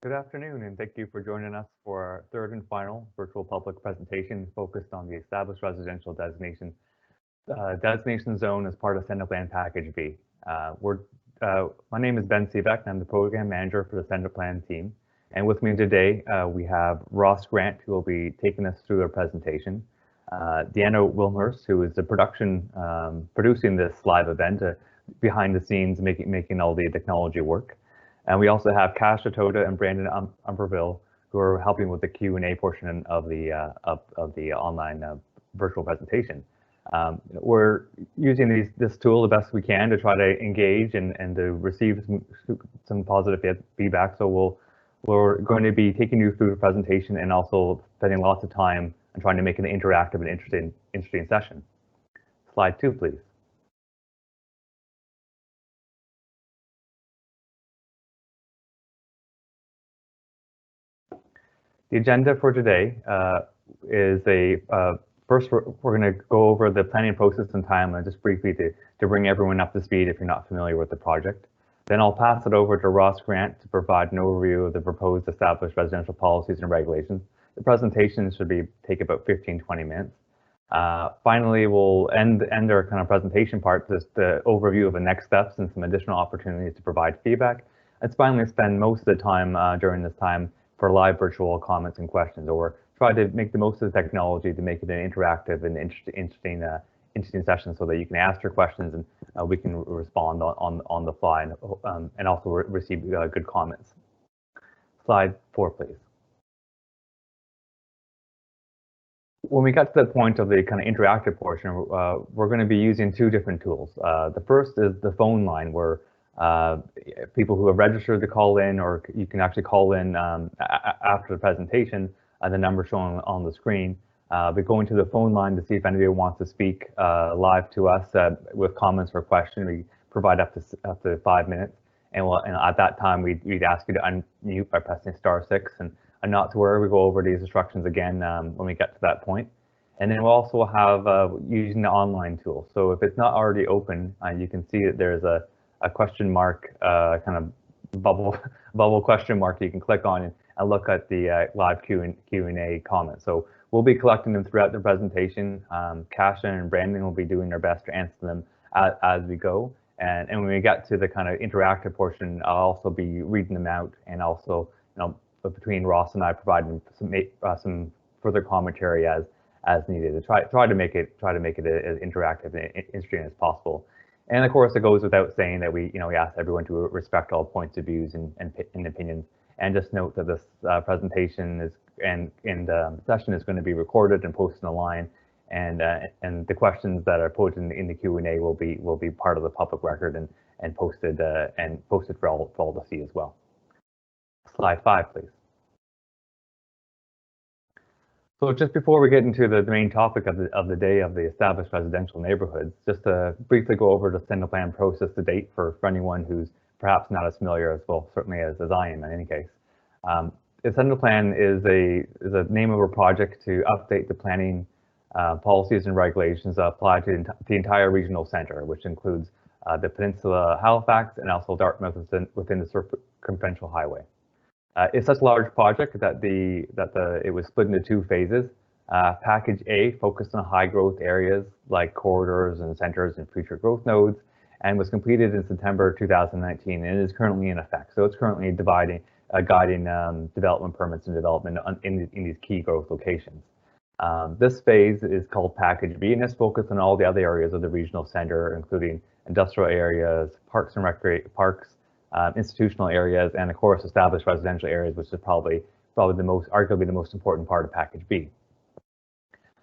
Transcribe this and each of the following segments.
Good afternoon, and thank you for joining us for our third and final virtual public presentation focused on the established residential designation zone as part of Senate Plan Package B. My name is Ben Sivek, and I'm the program manager for the Senate Plan team. And with me today, we have Ross Grant, who will be taking us through their presentation. Deanna Wilmhurst, who is the producing this live event, behind the scenes, making all the technology work. And we also have Kash Atoda and Brandon Umperville, who are helping with the Q&A portion of the online virtual presentation. We're using this tool the best we can to try to engage and to receive some positive feedback. So we're going to be taking you through the presentation and also spending lots of time and trying to make it an interactive and interesting session. Slide 2, please. The agenda for today is first we're going to go over the planning process and timeline just briefly to bring everyone up to speed if you're not familiar with the project. Then I'll pass it over to Ross Grant to provide an overview of the proposed established residential policies and regulations. The presentation should take about 15-20 minutes. Finally, we'll end our kind of presentation part, just the overview of the next steps and some additional opportunities to provide feedback. Let's finally spend most of the time during this time for live virtual comments and questions, or try to make the most of the technology to make it an interactive and interesting session so that you can ask your questions and we can respond on the fly and also receive good comments. Slide 4, please. When we got to the point of the kind of interactive portion, we're going to be using two different tools. The first is the phone line, where people who have registered to call in, or you can actually call in after the presentation, the number shown on the screen. We're going to the phone line to see if anybody wants to speak live to us with comments or questions. We provide up to 5 minutes, and at that time we'd ask you to unmute by pressing *6, and not to worry, we go over these instructions again when we get to that point. And then we'll also have using the online tool. So if it's not already open, you can see that there's a question mark, kind of bubble question mark you can click on and look at the live Q&A comments. So we'll be collecting them throughout the presentation. Kasia and Brandon will be doing their best to answer them as we go. And when we get to the kind of interactive portion, I'll also be reading them out, and also, between Ross and I, providing some further commentary as needed to try to make it as interactive and interesting as possible. And of course, it goes without saying that we ask everyone to respect all points of views and opinions. And just note that this presentation and session is going to be recorded and posted online, and the questions that are posed in the Q&A will be part of the public record and posted for all to see as well. Slide 5, please. So just before we get into the main topic of the day of the established residential neighborhoods, just to briefly go over the Senate Plan process to date for anyone who's perhaps not as familiar as well, certainly as I am in any case. The Senate Plan is a name of a project to update the planning policies and regulations that apply to the entire regional center, which includes the Peninsula, Halifax, and also Dartmouth within the Circumferential Highway. It's such a large project that it was split into 2 phases. Package A focused on high growth areas like corridors and centers and future growth nodes, and was completed in September 2019 and is currently in effect. So it's currently guiding development permits and development in these key growth locations. This phase is called Package B, and it's focused on all the other areas of the regional center, including industrial areas, parks and institutional areas, and of course established residential areas, which is probably arguably the most important part of Package B.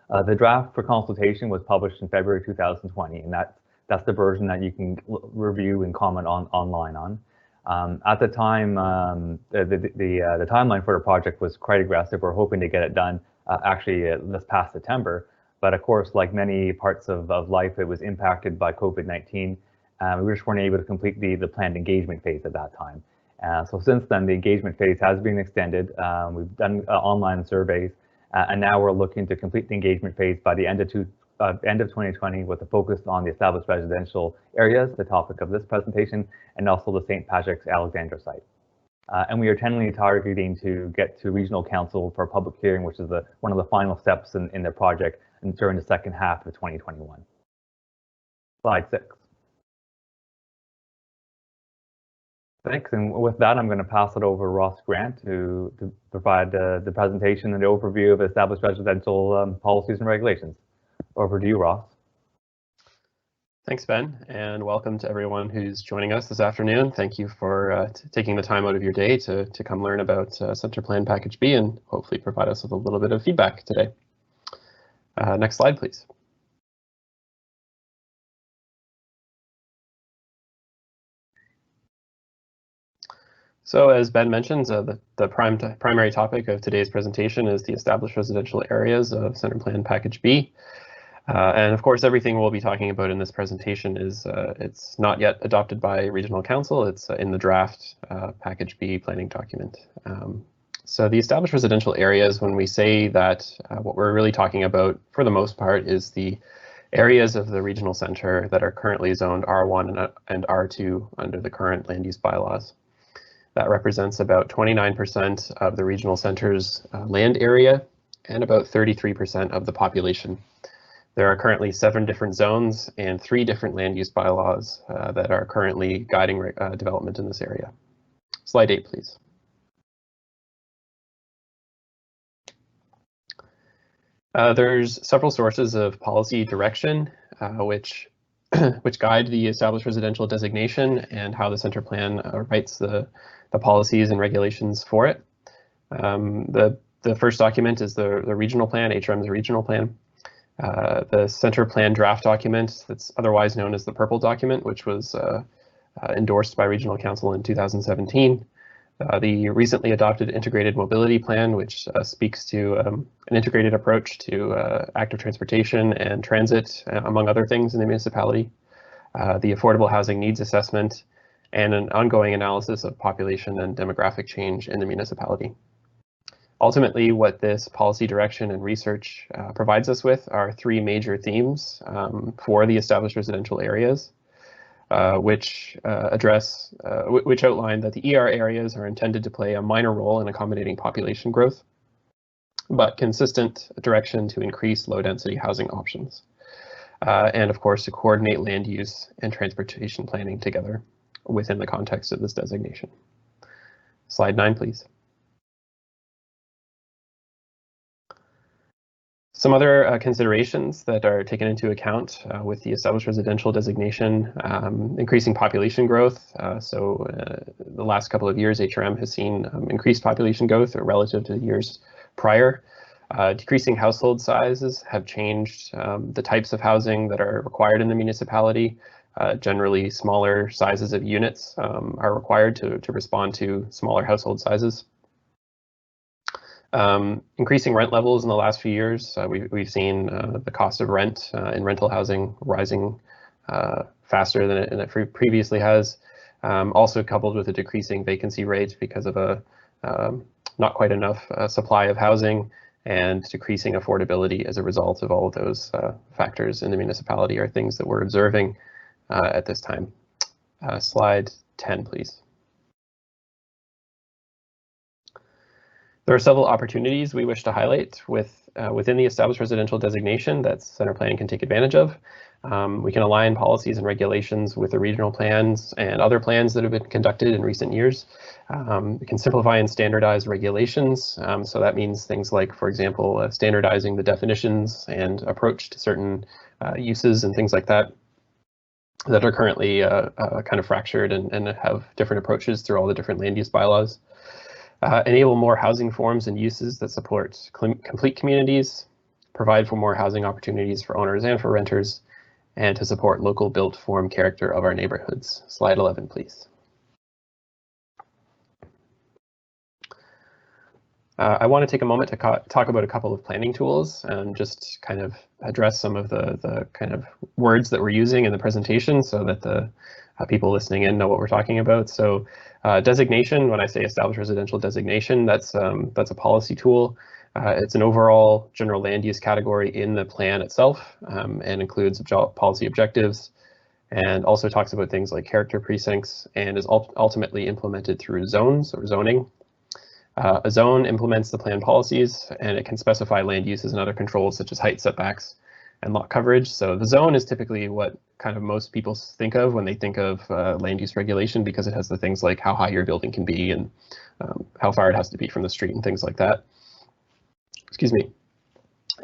The draft for consultation was published in February 2020, and that's the version that you can review and comment online on. At the time, the timeline for the project was quite aggressive. We're hoping to get it done actually this past September, but of course, like many parts of life, it was impacted by COVID-19. We just weren't able to complete the planned engagement phase at that time. So since then, the engagement phase has been extended. We've done online surveys, and now we're looking to complete the engagement phase by the end of 2020, with a focus on the established residential areas, the topic of this presentation, and also the St. Patrick's Alexandra site. And we are tentatively targeting to get to Regional Council for a public hearing, which is one of the final steps in their project, and during the second half of 2021. Slide 6. Thanks, and with that, I'm going to pass it over to Ross Grant to provide the presentation and the overview of established residential policies and regulations. Over to you, Ross. Thanks, Ben, and welcome to everyone who's joining us this afternoon. Thank you for taking the time out of your day to come learn about Centre Plan Package B and hopefully provide us with a little bit of feedback today. Next slide, please. So as Ben mentioned, the primary topic of today's presentation is the established residential areas of Centre Plan Package B. And of course, everything we'll be talking about in this presentation is it's not yet adopted by Regional Council. It's in the draft Package B planning document. So the established residential areas, when we say that, what we're really talking about for the most part is the areas of the regional centre that are currently zoned R1 and R2 under the current land use bylaws. That represents about 29% of the regional centre's land area and about 33% of the population. There are currently 7 different zones and 3 different land use bylaws that are currently guiding development in this area. Slide 8, please. There's several sources of policy direction which guide the established residential designation and how the Centre Plan writes the policies and regulations for it. The first document is the regional plan, HRM's regional plan. The Centre Plan draft document, that's otherwise known as the purple document, which was endorsed by Regional Council in 2017. The recently adopted integrated mobility plan, which speaks to an integrated approach to active transportation and transit, among other things in the municipality. The affordable housing needs assessment, and an ongoing analysis of population and demographic change in the municipality. Ultimately, what this policy direction and research provides us with are 3 major themes for the established residential areas, which outline that the ER areas are intended to play a minor role in accommodating population growth, but consistent direction to increase low-density housing options, and of course to coordinate land use and transportation planning together within the context of this designation. Slide 9, please. Some other considerations that are taken into account with the established residential designation, increasing population growth. The last couple of years, HRM has seen increased population growth relative to years prior. Decreasing household sizes have changed the types of housing that are required in the municipality. Generally, smaller sizes of units are required to respond to smaller household sizes. Increasing rent levels in the last few years. We've seen the cost of rent in rental housing rising faster than it previously has. Also coupled with a decreasing vacancy rate because of a not quite enough supply of housing and decreasing affordability as a result of all of those factors in the municipality are things that we're observing at this time. Slide 10, please. There are several opportunities we wish to highlight within the established residential designation that Centre Plan can take advantage of. We can align policies and regulations with the regional plans and other plans that have been conducted in recent years. We can simplify and standardize regulations. So that means things like, for example, standardizing the definitions and approach to certain uses and things like that that are currently kind of fractured and have different approaches through all the different land use bylaws. Enable more housing forms and uses that support complete communities, provide for more housing opportunities for owners and for renters, and to support local built form character of our neighborhoods. Slide 11, please. I want to take a moment to talk about a couple of planning tools and just kind of address some of the kind of words that we're using in the presentation so that the people listening in know what we're talking about. So designation, when I say established residential designation, that's a policy tool. It's an overall general land use category in the plan itself and includes policy objectives, and also talks about things like character precincts and is ultimately implemented through zones or zoning. A zone implements the plan policies, and it can specify land uses and other controls such as height setbacks and lot coverage. So the zone is typically what kind of most people think of when they think of land use regulation, because it has the things like how high your building can be and how far it has to be from the street and things like that. Excuse me.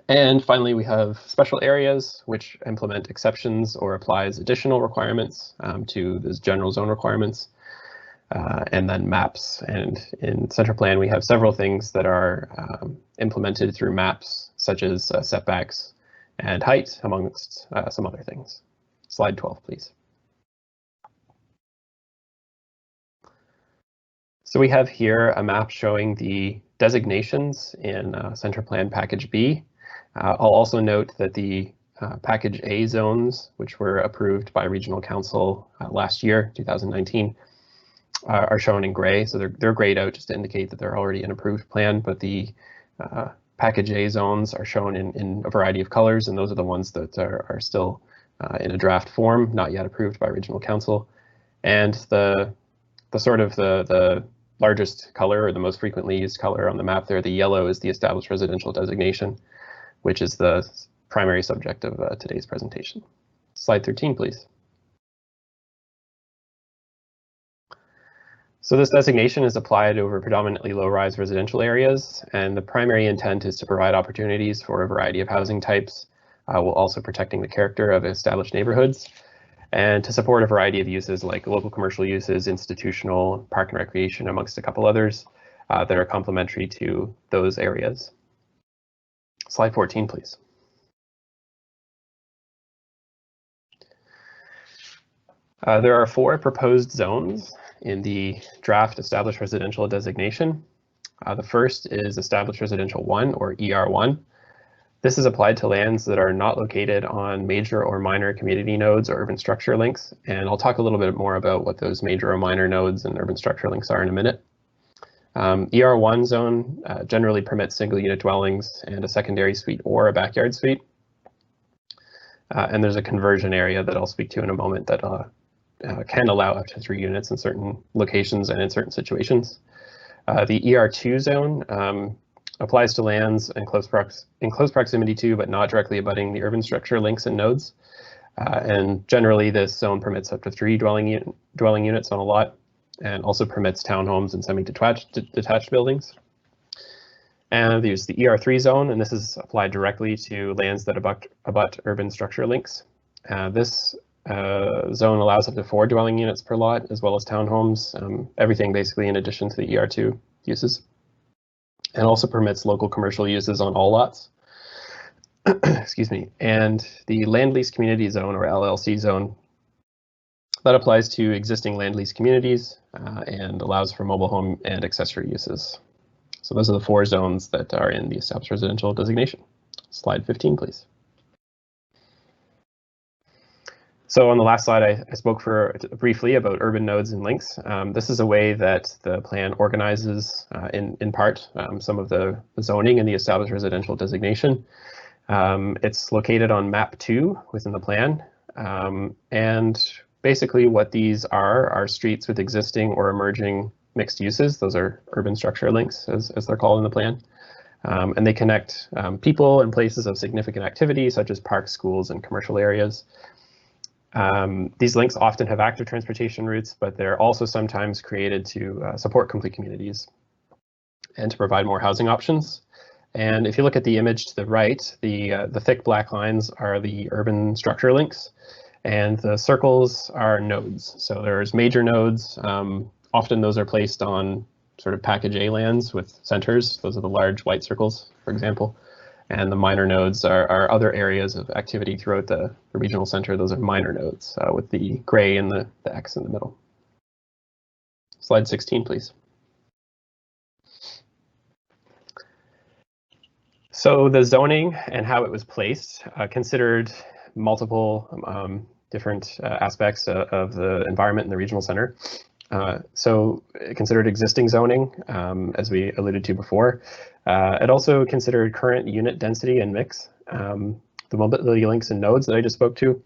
And finally, we have special areas, which implement exceptions or applies additional requirements to those general zone requirements, and then maps. And in center plan, we have several things that are implemented through maps, such as setbacks and height, amongst some other things. Slide 12, please. So we have here a map showing the designations in Center Plan Package B. I'll also note that the Package A zones, which were approved by Regional Council last year, 2019, are shown in gray. So they're grayed out just to indicate that they're already an approved plan, but the Package A zones are shown in a variety of colors, and those are the ones that are still in a draft form, not yet approved by Regional Council. And the largest color, or the most frequently used color on the map there, the yellow, is the established residential designation, which is the primary subject of today's presentation. Slide 13, please. So this designation is applied over predominantly low-rise residential areas, and the primary intent is to provide opportunities for a variety of housing types, while also protecting the character of established neighborhoods, and to support a variety of uses like local commercial uses, institutional, park and recreation, amongst a couple others that are complementary to those areas. Slide 14, please. There are 4 proposed zones in the draft established residential designation. The first is established residential 1, or ER1. This is applied to lands that are not located on major or minor community nodes or urban structure links, and I'll talk a little bit more about what those major or minor nodes and urban structure links are in a minute. ER1 zone generally permits single unit dwellings and a secondary suite or a backyard suite. And there's a conversion area that I'll speak to in a moment that can allow up to 3 units in certain locations and in certain situations. The ER2 zone applies to lands in close proximity to, but not directly abutting, the urban structure links and nodes. And generally, this zone permits up to 3 dwelling units on a lot, and also permits townhomes and semi-detached buildings. And there's the ER3 zone, and this is applied directly to lands that abut urban structure links. This zone allows up to 4 dwelling units per lot, as well as townhomes, everything basically in addition to the ER2 uses, and also permits local commercial uses on all lots. Excuse me. And the land lease community zone, or LLC zone, that applies to existing land lease communities and allows for mobile home and accessory uses. So those are the 4 zones that are in the established residential designation. Slide 15, please. So on the last slide, I spoke briefly about urban nodes and links. This is a way that the plan organizes, in part, some of the zoning in the established residential designation. It's located on map 2 within the plan. And basically what these are streets with existing or emerging mixed uses. Those are urban structure links, as they're called in the plan. And they connect people and places of significant activity, such as parks, schools, and commercial areas. These links often have active transportation routes, but they're also sometimes created to support complete communities and to provide more housing options. And if you look at the image to the right, the thick black lines are the urban structure links, and the circles are nodes. So there's major nodes. Often those are placed on sort of package A lands with centers. Those are the large white circles, for example. And the minor nodes are other areas of activity throughout the regional center. Those are minor nodes with the gray and the X in the middle. Slide 16, please. So the zoning and how it was placed considered multiple different aspects of the environment in the regional center. So it considered existing zoning, as we alluded to before. It also considered current unit density and mix, the mobility links and nodes that I just spoke to,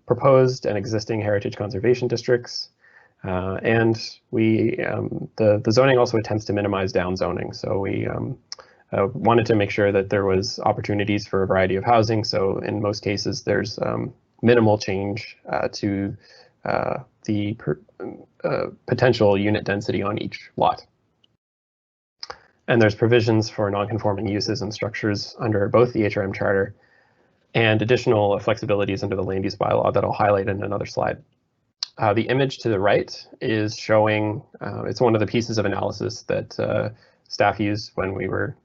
proposed and existing heritage conservation districts, and the zoning also attempts to minimize downzoning. So we wanted to make sure that there was opportunities for a variety of housing. So in most cases, there's minimal change to the potential unit density on each lot. And there's provisions for non-conforming uses and structures under both the HRM Charter and additional flexibilities under the land use bylaw that I'll highlight in another slide. The image to the right is showing, it's one of the pieces of analysis that staff used when we were,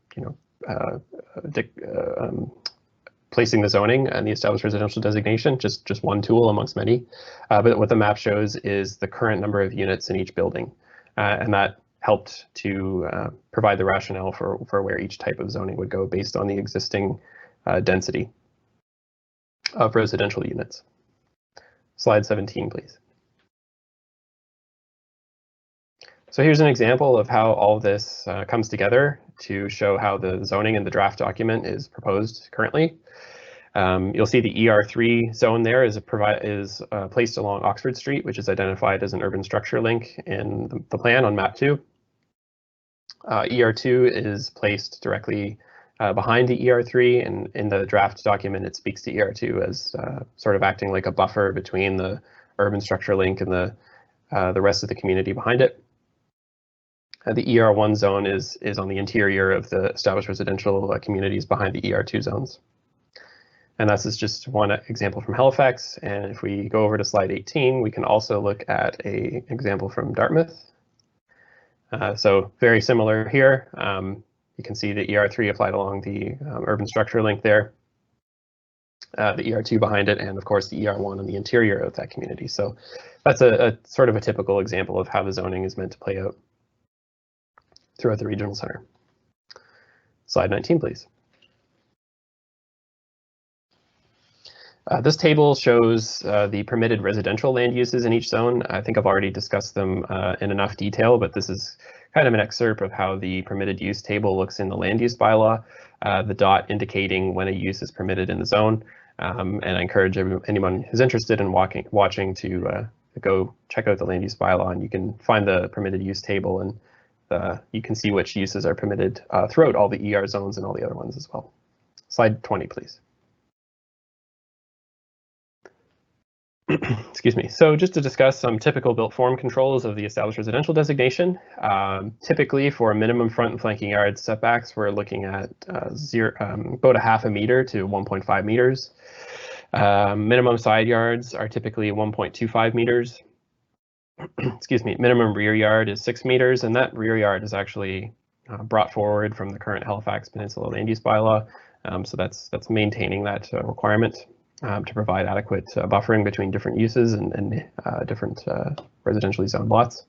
placing the zoning and the established residential designation, just one tool amongst many. But what the map shows is the current number of units in each building, and that helped to provide the rationale for where each type of zoning would go based on the existing density of residential units. Slide 17, please. So here's an example of how all this comes together to show how the zoning in the draft document is proposed currently. You'll see the ER3 zone there is placed along Oxford Street, which is identified as an urban structure link in the plan on map 2. ER2 is placed directly behind the ER3, and in the draft document it speaks to ER2 as sort of acting like a buffer between the urban structure link and the rest of the community behind it. The ER1 zone is on the interior of the established residential communities behind the ER2 zones. And this is just one example from Halifax. And if we go over to slide 18, we can also look at an example from Dartmouth. So very similar here. You can see the ER3 applied along the urban structure link there, the ER2 behind it, and of course the ER1 on the interior of that community. So that's a sort of a typical example of how the zoning is meant to play out throughout the regional center. Slide 19, please. This table shows the permitted residential land uses in each zone. I think I've already discussed them in enough detail, but this is kind of an excerpt of how the permitted use table looks in the land use bylaw, the dot indicating when a use is permitted in the zone. And I encourage anyone who's interested in watching to go check out the land use bylaw, and you can find the permitted use table, and you can see which uses are permitted throughout all the ER zones and all the other ones as well. Slide 20, please. Excuse me. So just to discuss some typical built form controls of the established residential designation. Typically for minimum front and flanking yard setbacks, we're looking at about 0.5 meter to 1.5 meters. Minimum side yards are typically 1.25 meters. Excuse me. Minimum rear yard is 6 meters, and that rear yard is actually brought forward from the current Halifax Peninsula Land Use Bylaw. So that's maintaining that requirement. To provide adequate buffering between different uses and different residentially zoned lots.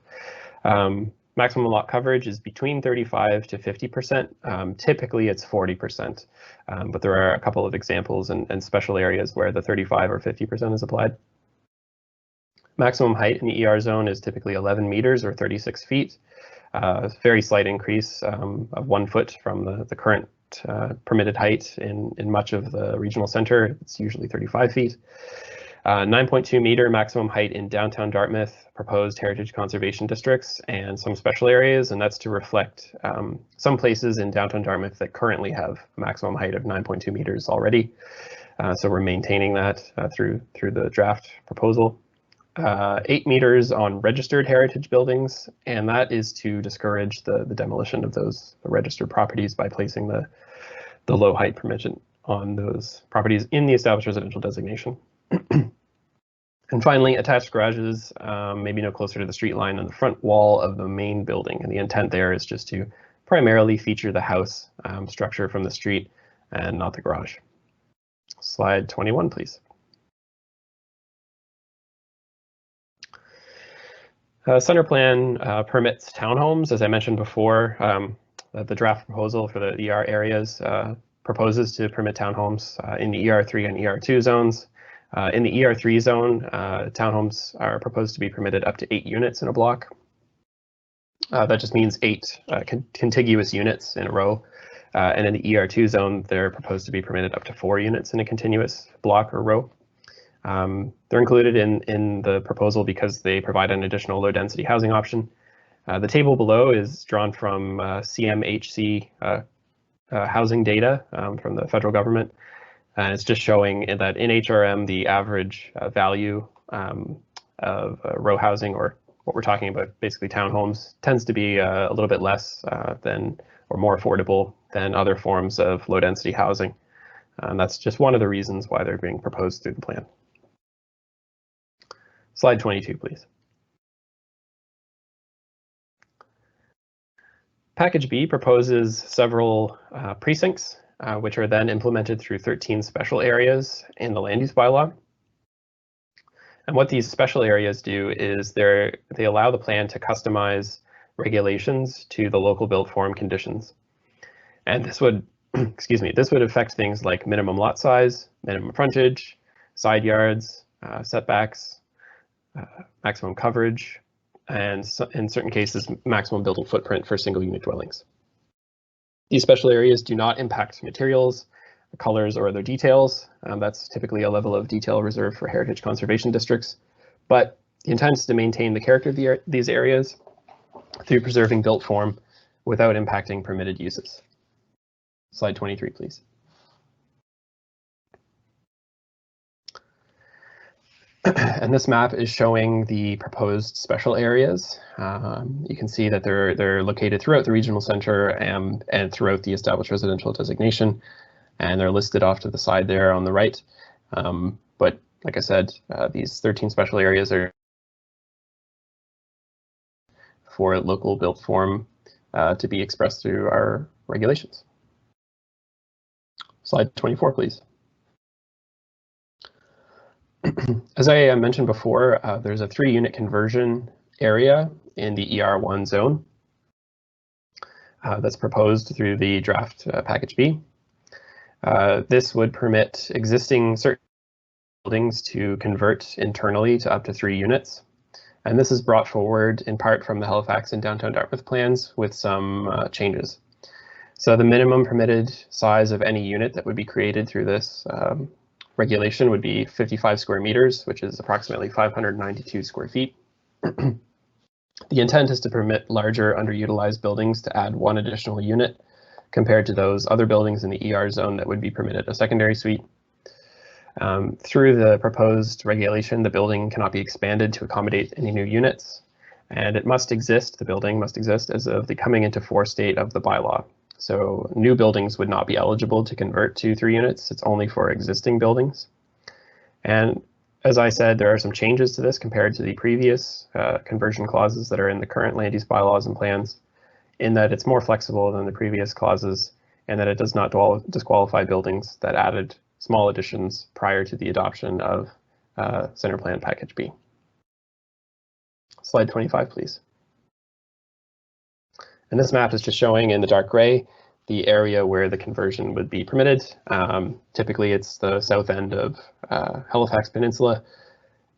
Maximum lot coverage is between 35 to 50%. Typically it's 40%, but there are a couple of examples and special areas where the 35 or 50% is applied. Maximum height in the ER zone is typically 11 meters or 36 feet. Very slight increase of 1 foot from the current permitted height in much of the regional center. It's usually 35 feet. 9.2 meter maximum height in downtown Dartmouth, proposed heritage conservation districts, and some special areas, and that's to reflect some places in downtown Dartmouth that currently have a maximum height of 9.2 meters already. So we're maintaining that through the draft proposal. 8 meters on registered heritage buildings, and that is to discourage the demolition of those registered properties by placing the low height permission on those properties in the established residential designation. And finally, attached garages maybe no closer to the street line than the front wall of the main building, and the intent there is just to primarily feature the house structure from the street and not the garage. Slide 21, please. Center plan permits townhomes. As I mentioned before, the draft proposal for the ER areas proposes to permit townhomes in the ER3 and ER2 zones. In the ER3 zone, townhomes are proposed to be permitted up to 8 units in a block. That just means 8 contiguous units in a row. And in the ER2 zone, they're proposed to be permitted up to 4 units in a continuous block or row. They're included in the proposal because they provide an additional low density housing option. The table below is drawn from CMHC housing data from the federal government. And it's just showing that in HRM, the average value of row housing, or what we're talking about, basically townhomes, tends to be a little bit less than, or more affordable than other forms of low density housing. And that's just one of the reasons why they're being proposed through the plan. Slide 22, please. Package B proposes several precincts, which are then implemented through 13 special areas in the land use bylaw. And what these special areas do is they allow the plan to customize regulations to the local built form conditions. And this would, excuse me, this would affect things like minimum lot size, minimum frontage, side yards, setbacks, maximum coverage, and in certain cases, maximum building footprint for single unit dwellings. These special areas do not impact materials, colors, or other details. That's typically a level of detail reserved for heritage conservation districts, but the intent is to maintain the character of these areas through preserving built form without impacting permitted uses. Slide 23, please. And this map is showing the proposed special areas. You can see that they're located throughout the regional center and throughout the established residential designation, and they're listed off to the side there on the right. But like I said, these 13 special areas are for local built form to be expressed through our regulations. Slide 24, please. As I mentioned before, there's a 3-unit conversion area in the ER1 zone that's proposed through the draft package B. This would permit existing certain buildings to convert internally to up to 3 units. And this is brought forward in part from the Halifax and downtown Dartmouth plans with some changes. So the minimum permitted size of any unit that would be created through this regulation would be 55 square meters, which is approximately 592 square feet. The intent is to permit larger underutilized buildings to add 1 additional unit compared to those other buildings in the ER zone that would be permitted a secondary suite. Through the proposed regulation, the building cannot be expanded to accommodate any new units, and it must exist, the building must exist as of the coming into force date of the bylaw. So new buildings would not be eligible to convert to 3 units. It's only for existing buildings. And as I said, there are some changes to this compared to the previous conversion clauses that are in the current land use bylaws and plans, in that it's more flexible than the previous clauses and that it does not disqualify buildings that added small additions prior to the adoption of Center Plan Package B. Slide 25, please. And this map is just showing in the dark gray the area where the conversion would be permitted. Typically, it's the south end of Halifax Peninsula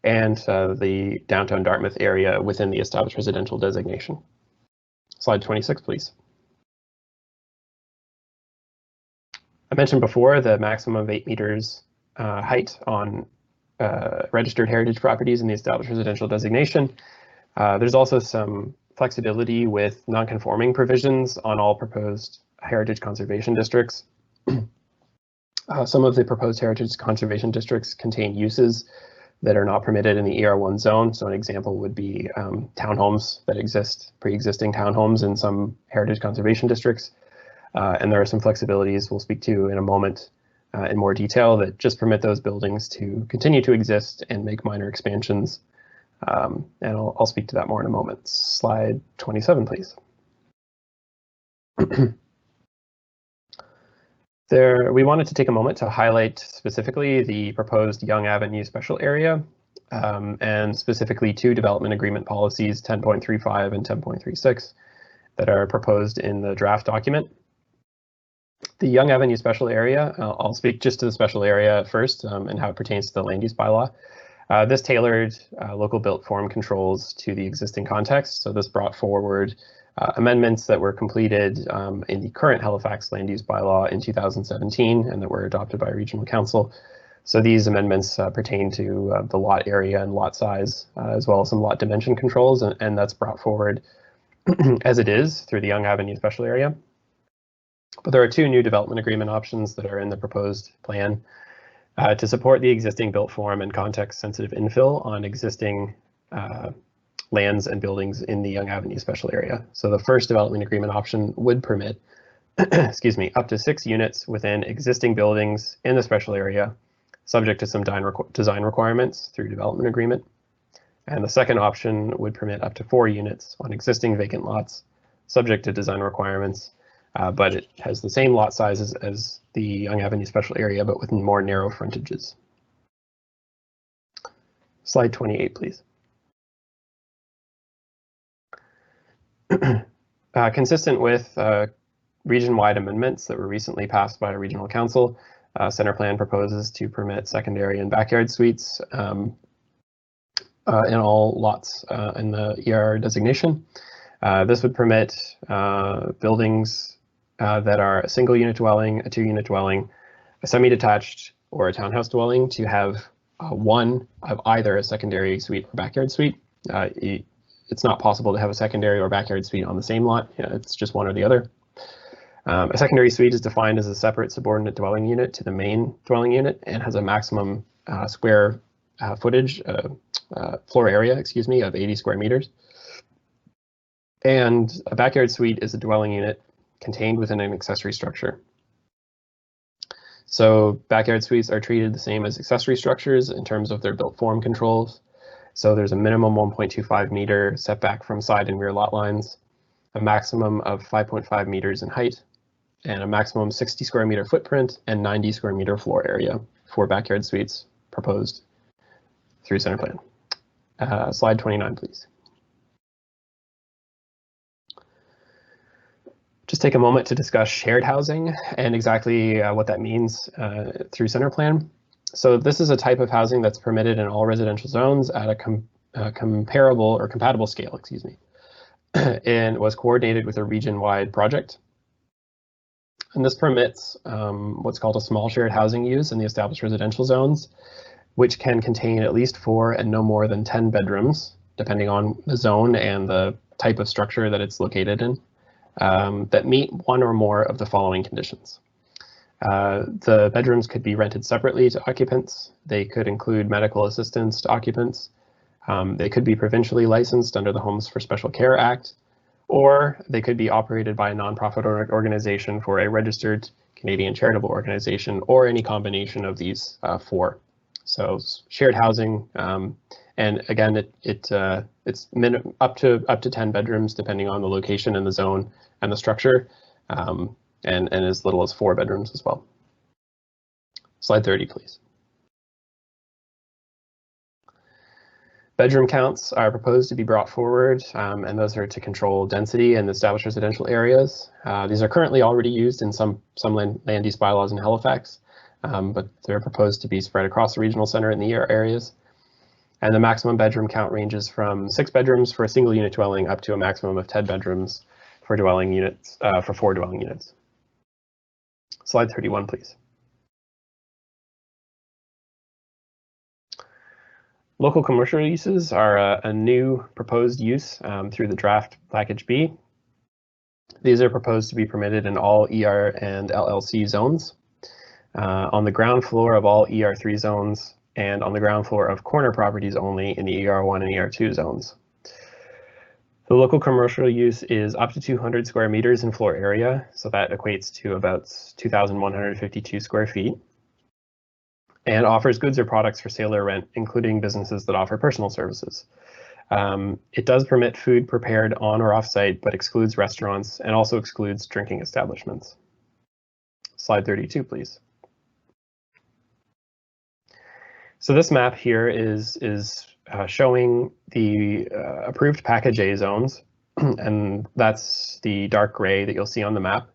and the downtown Dartmouth area within the established residential designation. Slide 26, please. I mentioned before the maximum of 8 meters height on registered heritage properties in the established residential designation. There's also some flexibility with non-conforming provisions on all proposed heritage conservation districts. Some of the proposed heritage conservation districts contain uses that are not permitted in the ER1 zone. So an example would be townhomes that exist, pre-existing townhomes in some heritage conservation districts. And there are some flexibilities we'll speak to in a moment in more detail that just permit those buildings to continue to exist and make minor expansions. And I'll speak to that more in a moment. Slide 27, please. We wanted to take a moment to highlight specifically the proposed Yonge Avenue special area and specifically 2 development agreement policies, 10.35 and 10.36, that are proposed in the draft document. The Yonge Avenue special area, I'll speak just to the special area first and how it pertains to the land use bylaw. This tailored local built form controls to the existing context. So this brought forward amendments that were completed in the current Halifax land use bylaw in 2017 and that were adopted by regional council. So these amendments pertain to the lot area and lot size, as well as some lot dimension controls, and that's brought forward as it is through the Yonge Avenue Special Area. But there are two new development agreement options that are in the proposed plan to support the existing built form and context-sensitive infill on existing lands and buildings in the Yonge Avenue Special Area. So the first development agreement option would permit, excuse me, up to 6 units within existing buildings in the special area, subject to some design requirements through development agreement. And the second option would permit up to 4 units on existing vacant lots, subject to design requirements, but it has the same lot sizes as the Yonge Avenue Special Area, but with more narrow frontages. Slide 28, please. Consistent with region-wide amendments that were recently passed by a regional council, Center Plan proposes to permit secondary and backyard suites in all lots in the ER designation. This would permit buildings that are a single unit dwelling, a 2-unit dwelling, a semi-detached, or a townhouse dwelling to have one of either a secondary suite or backyard suite. It's not possible to have a secondary or backyard suite on the same lot. It's just one or the other. A secondary suite is defined as a separate subordinate dwelling unit to the main dwelling unit and has a maximum square footage, floor area, excuse me, of 80 square meters. And a backyard suite is a dwelling unit contained within an accessory structure. So backyard suites are treated the same as accessory structures in terms of their built form controls. So there's a minimum 1.25 meter setback from side and rear lot lines, a maximum of 5.5 meters in height, and a maximum 60 square meter footprint and 90 square meter floor area for backyard suites proposed through Center Plan. Slide 29, please. Just take a moment to discuss shared housing and exactly what that means through Center Plan. So this is a type of housing that's permitted in all residential zones at a comparable or compatible scale, excuse me, and was coordinated with a region-wide project. And this permits what's called a small shared housing use in the established residential zones, which can contain at least 4 and no more than 10 bedrooms, depending on the zone and the type of structure that it's located in, that meet one or more of the following conditions. The bedrooms could be rented separately to occupants. They could include medical assistance to occupants. They could be provincially licensed under the Homes for Special Care Act, or they could be operated by a nonprofit organization for a registered Canadian charitable organization, or any combination of these 4. So shared housing, and again, it's up to 10 bedrooms depending on the location and the zone and the structure, and as little as 4 bedrooms as well. Slide 30, please. Bedroom counts are proposed to be brought forward, and those are to control density in established residential areas. These are currently already used in some land use bylaws in Halifax, but they're proposed to be spread across the regional center in the areas. And the maximum bedroom count ranges from 6 bedrooms for a single unit dwelling up to a maximum of 10 bedrooms for dwelling units, for 4 dwelling units. Slide 31, please. Local commercial uses are a new proposed use through the draft package B. These are proposed to be permitted in all ER and LLC zones, on the ground floor of all ER3 zones, and on the ground floor of corner properties only in the ER1 and ER2 zones. The local commercial use is up to 200 square meters in floor area, so that equates to about 2,152 square feet, and offers goods or products for sale or rent, including businesses that offer personal services. It does permit food prepared on or off-site, but excludes restaurants and also excludes drinking establishments. Slide 32, please. So this map here is showing the approved package A zones, and that's the dark gray that you'll see on the map,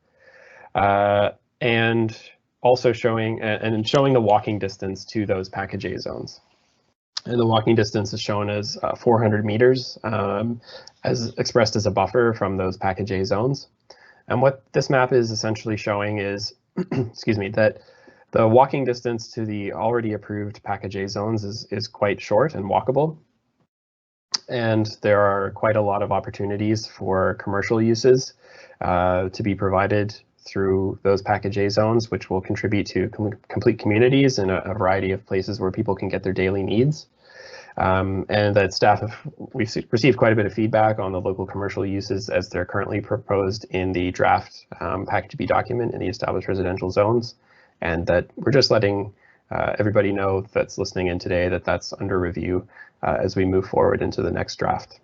and also showing the walking distance to those package A zones. And the walking distance is shown as 400 meters, as expressed as a buffer from those package A zones. And what this map is essentially showing is, excuse me, that The walking distance to the already approved Package A zones is quite short and walkable. And there are quite a lot of opportunities for commercial uses to be provided through those Package A zones, which will contribute to complete communities in a variety of places where people can get their daily needs. And that we've received quite a bit of feedback on the local commercial uses as they're currently proposed in the draft Package B document in the established residential zones, and that we're just letting everybody know that's listening in today that that's under review as we move forward into the next draft.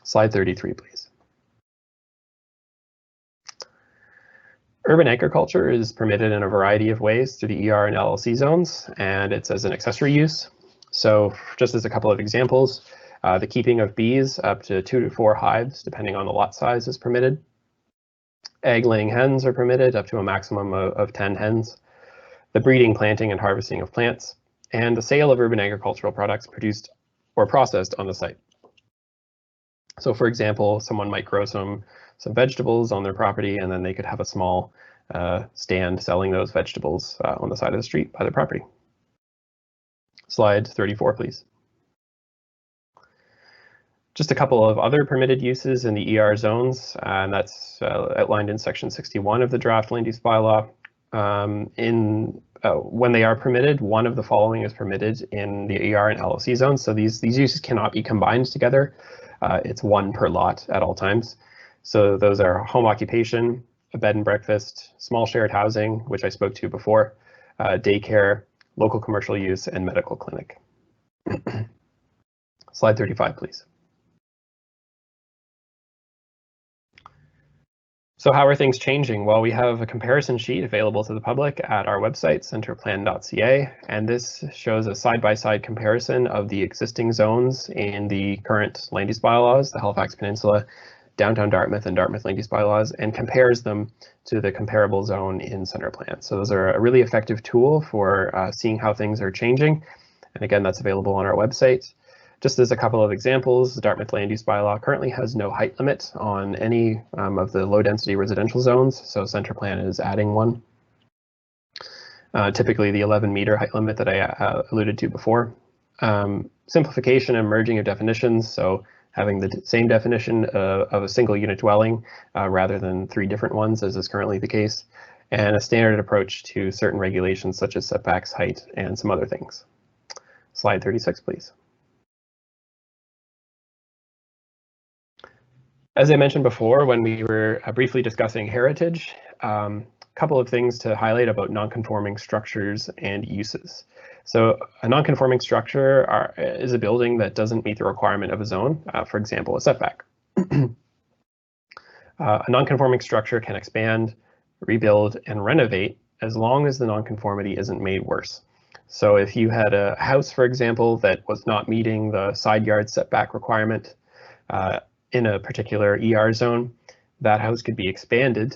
Slide 33, please. Urban agriculture is permitted in a variety of ways through the ER and LLC zones, and it's as an accessory use. So just as a couple of examples, the keeping of bees up to 2 to 4 hives, depending on the lot size, is permitted. Egg-laying hens are permitted up to a maximum of 10 hens. The breeding, planting, and harvesting of plants, and the sale of urban agricultural products produced or processed on the site. So for example, someone might grow some vegetables on their property, and then they could have a small stand selling those vegetables on the side of the street by their property. Slide 34, please. Just a couple of other permitted uses in the ER zones, and that's outlined in section 61 of the draft land use bylaw. When they are permitted, one of the following is permitted in the ER and LLC zones. So these uses cannot be combined together. It's one per lot at all times. So those are home occupation, a bed and breakfast, small shared housing, which I spoke to before, daycare, local commercial use, and medical clinic. Slide 35, please. So how are things changing? Well, we have a comparison sheet available to the public at our website, centerplan.ca, and this shows a side-by-side comparison of the existing zones in the current land use bylaws, the Halifax Peninsula, downtown Dartmouth, and Dartmouth land use bylaws, and compares them to the comparable zone in CenterPlan. So those are a really effective tool for seeing how things are changing. And again, that's available on our website. Just as a couple of examples, the Dartmouth land use bylaw currently has no height limit on any of the low density residential zones, so CenterPlan is adding one. Typically the 11-meter height limit that I alluded to before. Simplification and merging of definitions, so having the same definition of a single unit dwelling rather than 3 different ones, as is currently the case, and a standard approach to certain regulations such as setbacks, height, and some other things. Slide 36, please. As I mentioned before, when we were briefly discussing heritage, a couple of things to highlight about non-conforming structures and uses. So a non-conforming structure is a building that doesn't meet the requirement of a zone, for example, a setback. A non-conforming structure can expand, rebuild, and renovate as long as the non-conformity isn't made worse. So if you had a house, for example, that was not meeting the side yard setback requirement, in a particular ER zone, that house could be expanded,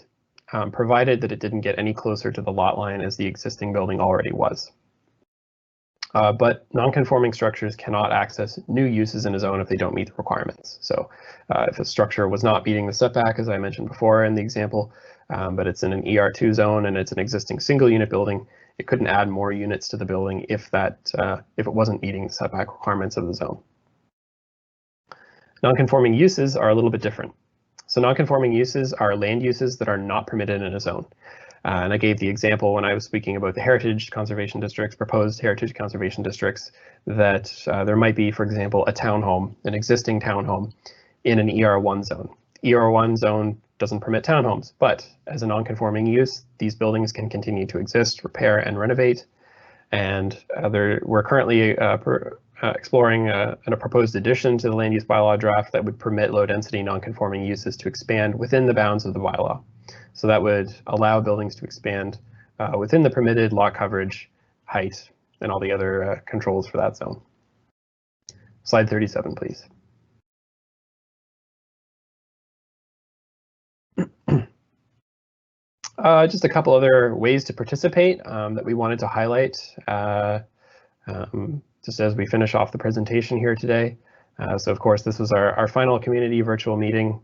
provided that it didn't get any closer to the lot line as the existing building already was. But non-conforming structures cannot access new uses in a zone if they don't meet the requirements. So if a structure was not meeting the setback, as I mentioned before in the example, but it's in an ER2 zone and it's an existing single unit building, it couldn't add more units to the building if it wasn't meeting the setback requirements of the zone. Non-conforming uses are a little bit different. So non-conforming uses are land uses that are not permitted in a zone. And I gave the example when I was speaking about the heritage conservation districts, proposed heritage conservation districts, that there might be, for example, a townhome, an existing townhome in an ER1 zone. ER1 zone doesn't permit townhomes, but as a non-conforming use, these buildings can continue to exist, repair, and renovate. And we're currently exploring a proposed addition to the land use bylaw draft that would permit low density non-conforming uses to expand within the bounds of the bylaw. So that would allow buildings to expand within the permitted lot coverage, height, and all the other controls for that zone. Slide 37, please. Just a couple other ways to participate that we wanted to highlight just as we finish off the presentation here today. So of course, this was our final community virtual meeting.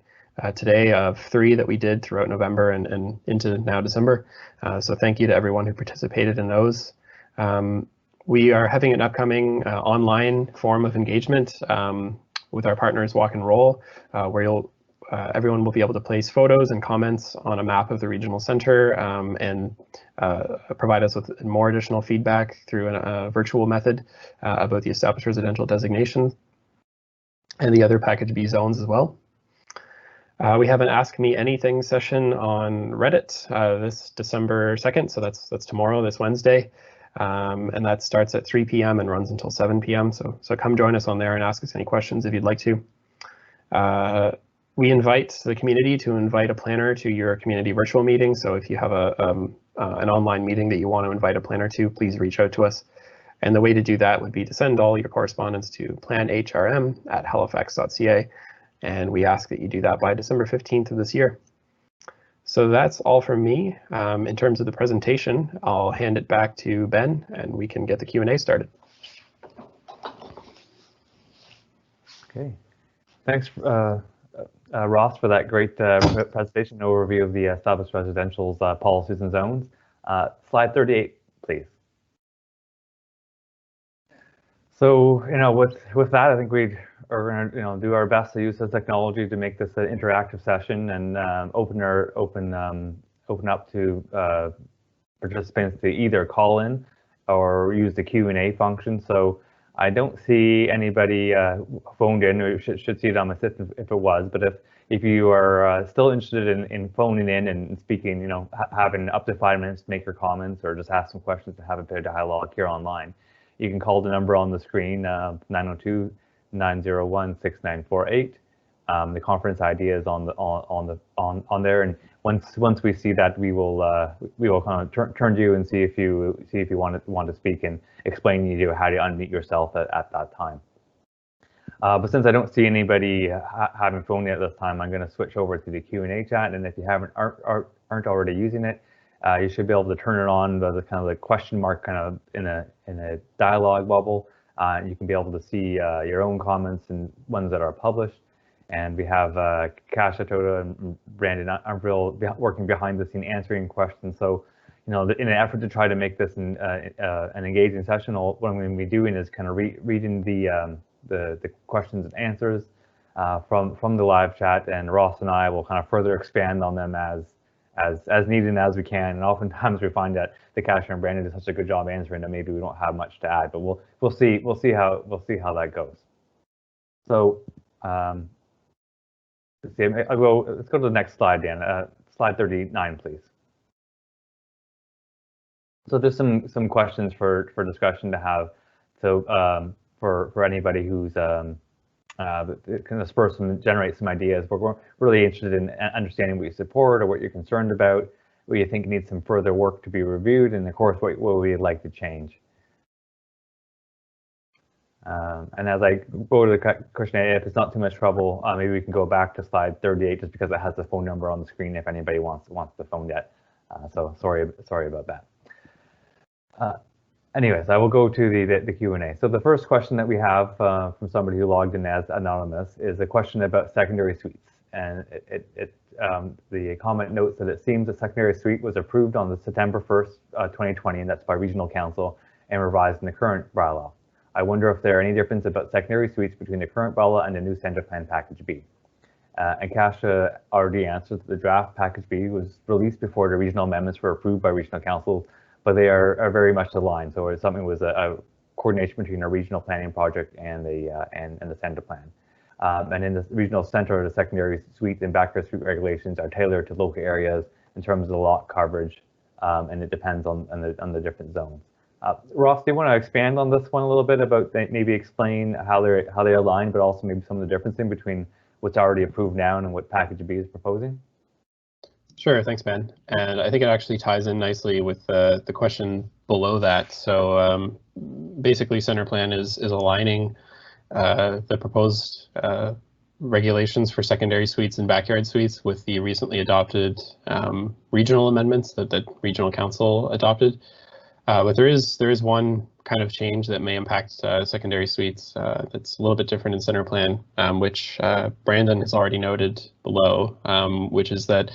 today of 3 that we did throughout November and into now December. So thank you to everyone who participated in those. We are having an upcoming online form of engagement with our partners Walk and Roll, where everyone will be able to place photos and comments on a map of the regional center and provide us with more additional feedback through a virtual method about the established residential designation and the other package B zones as well. We have an Ask Me Anything session on Reddit this December 2nd, so that's tomorrow, this Wednesday, and that starts at 3 p.m. and runs until 7 p.m. So come join us on there and ask us any questions if you'd like to. We invite the community to invite a planner to your community virtual meeting. So if you have an online meeting that you want to invite a planner to, please reach out to us. And the way to do that would be to send all your correspondence to planhrm@halifax.ca. And we ask that you do that by December 15th of this year. So that's all from me. In terms of the presentation, I'll hand it back to Ben and we can get the Q&A started. Okay, thanks Ross for that great presentation overview of the established residential's policies and zones. Slide 38, please. So, with that, I think we are going to, do our best to use the technology to make this an interactive session and open up to participants to either call in or use the Q&A function. So I don't see anybody phoned in, or should see it on my system if it was, but if you are still interested in phoning in and speaking, having up to 5 minutes to make your comments or just ask some questions to have a bit of dialogue here online, you can call the number on the screen, 902-901-6948. The conference ID is on there, and once we see that, we will kind of turn to you and see if you want to speak and explain to you how to unmute yourself at that time. But since I don't see anybody having phoned at this time, I'm going to switch over to the Q&A chat, and if you aren't already using it, you should be able to turn it on the kind of the question mark kind of in a dialogue bubble. You can be able to see your own comments and ones that are published. And we have Kasha, Tota, and Brandon Umbrill working behind the scene answering questions. So, in an effort to try to make this an engaging session, what I'm going to be doing is kind of reading the questions and answers from the live chat, and Ross and I will kind of further expand on them as needed and as we can. And oftentimes we find that the Kasha and Brandon do such a good job answering that maybe we don't have much to add, but we'll see how that goes. So. Let's go to the next slide, Dan. Slide 39, please. So there's some questions for discussion to have. So for anybody who's kind of generate some ideas. We're really interested in understanding what you support or what you're concerned about, what you think needs some further work to be reviewed, and of course what we'd like to change. And as I go to the questionnaire, if it's not too much trouble, maybe we can go back to slide 38 just because it has the phone number on the screen if anybody wants the phone yet. So sorry about that. Anyways, I will go to the Q&A. So the first question that we have from somebody who logged in as anonymous is a question about secondary suites. And the comment notes that it seems the secondary suite was approved on the September 1st, 2020, and that's by Regional Council and revised in the current bylaw. I wonder if there are any difference about secondary suites between the current bylaw and the new Centre Plan Package B. And Kasha already answered that the draft Package B was released before the regional amendments were approved by Regional Council, but they are very much aligned. So it's something was a coordination between a regional planning project and the Centre Plan. And in the regional centre, the secondary suite and backyard suite regulations are tailored to local areas in terms of the lot coverage, and it depends on the different zones. Ross, do you want to expand on this one a little bit about maybe explain how they align, but also maybe some of the differences between what's already approved now and what Package B is proposing? Sure, thanks, Ben. And I think it actually ties in nicely with the question below that. So basically, Centre Plan is aligning the proposed regulations for secondary suites and backyard suites with the recently adopted regional amendments that Regional Council adopted. But there is one kind of change that may impact secondary suites that's a little bit different in center plan, which Brandon has already noted below, which is that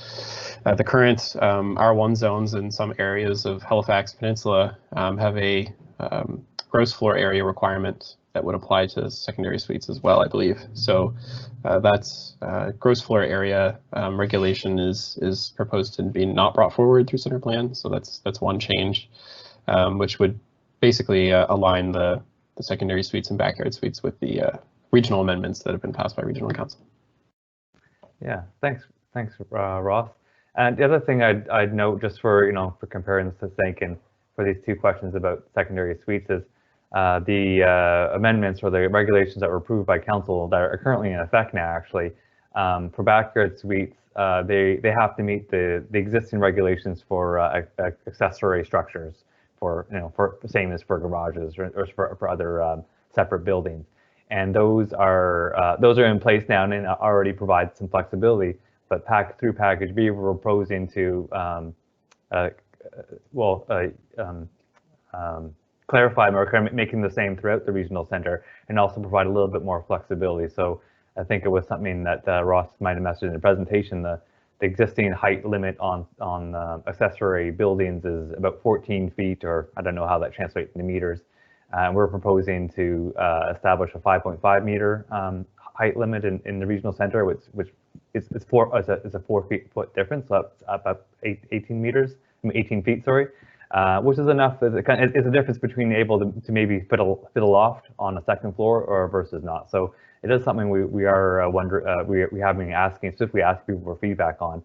the current R1 zones in some areas of Halifax Peninsula have a gross floor area requirement that would apply to secondary suites as well, I believe. So that's gross floor area regulation is proposed to be not brought forward through center plan. So that's one change, which would basically align the secondary suites and backyard suites with the regional amendments that have been passed by regional council. Yeah, thanks, Ross. And the other thing I'd note, just for for comparing this to thinking for these two questions about secondary suites, is the amendments or the regulations that were approved by council that are currently in effect now. Actually, for backyard suites, they have to meet the existing regulations for accessory structures, for same as for garages or for other separate buildings, and those are in place now and already provide some flexibility. But through package B, we're proposing to clarify or making the same throughout the regional center, and also provide a little bit more flexibility. So I think it was something that Ross might have mentioned in the presentation. The existing height limit on accessory buildings is about 14 feet, or I don't know how that translates into meters. We're proposing to establish a 5.5 meter height limit in the regional center, which is a 4 foot difference, so that's about 18 feet, sorry. Which is enough. It's a difference between able to maybe fit a loft on a second floor or versus not. So it is something we have been specifically asking people for feedback on.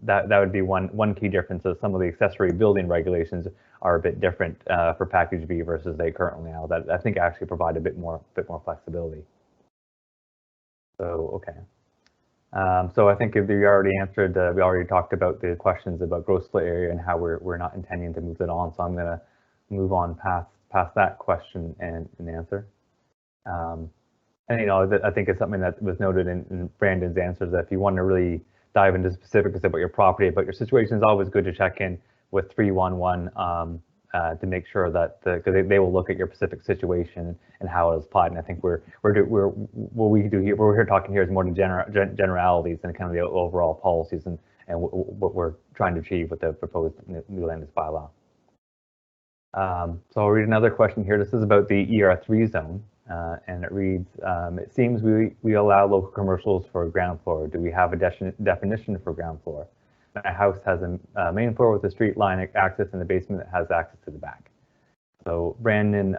That would be one key difference. Is some of the accessory building regulations are a bit different for package B versus they currently are. That I think actually provide a bit more flexibility. So okay. So I think if we already answered, we already talked about the questions about gross split area and how we're not intending to move it on. So I'm going to move on past that question and answer. And I think it's something that was noted in Brandon's answers, that if you want to really dive into specifics about your property, about your situation, it's always good to check in with 311 to make sure that because they will look at your specific situation and how it is applied. And I think what we're here talking here is more than generalities and kind of the overall policies and what we're trying to achieve with the proposed new land use bylaw. So I'll read another question here. This is about the ER3 zone, and it reads: it seems we allow local commercials for ground floor. Do we have a definition for ground floor? My house has a main floor with a street line access and the basement that has access to the back. So Brandon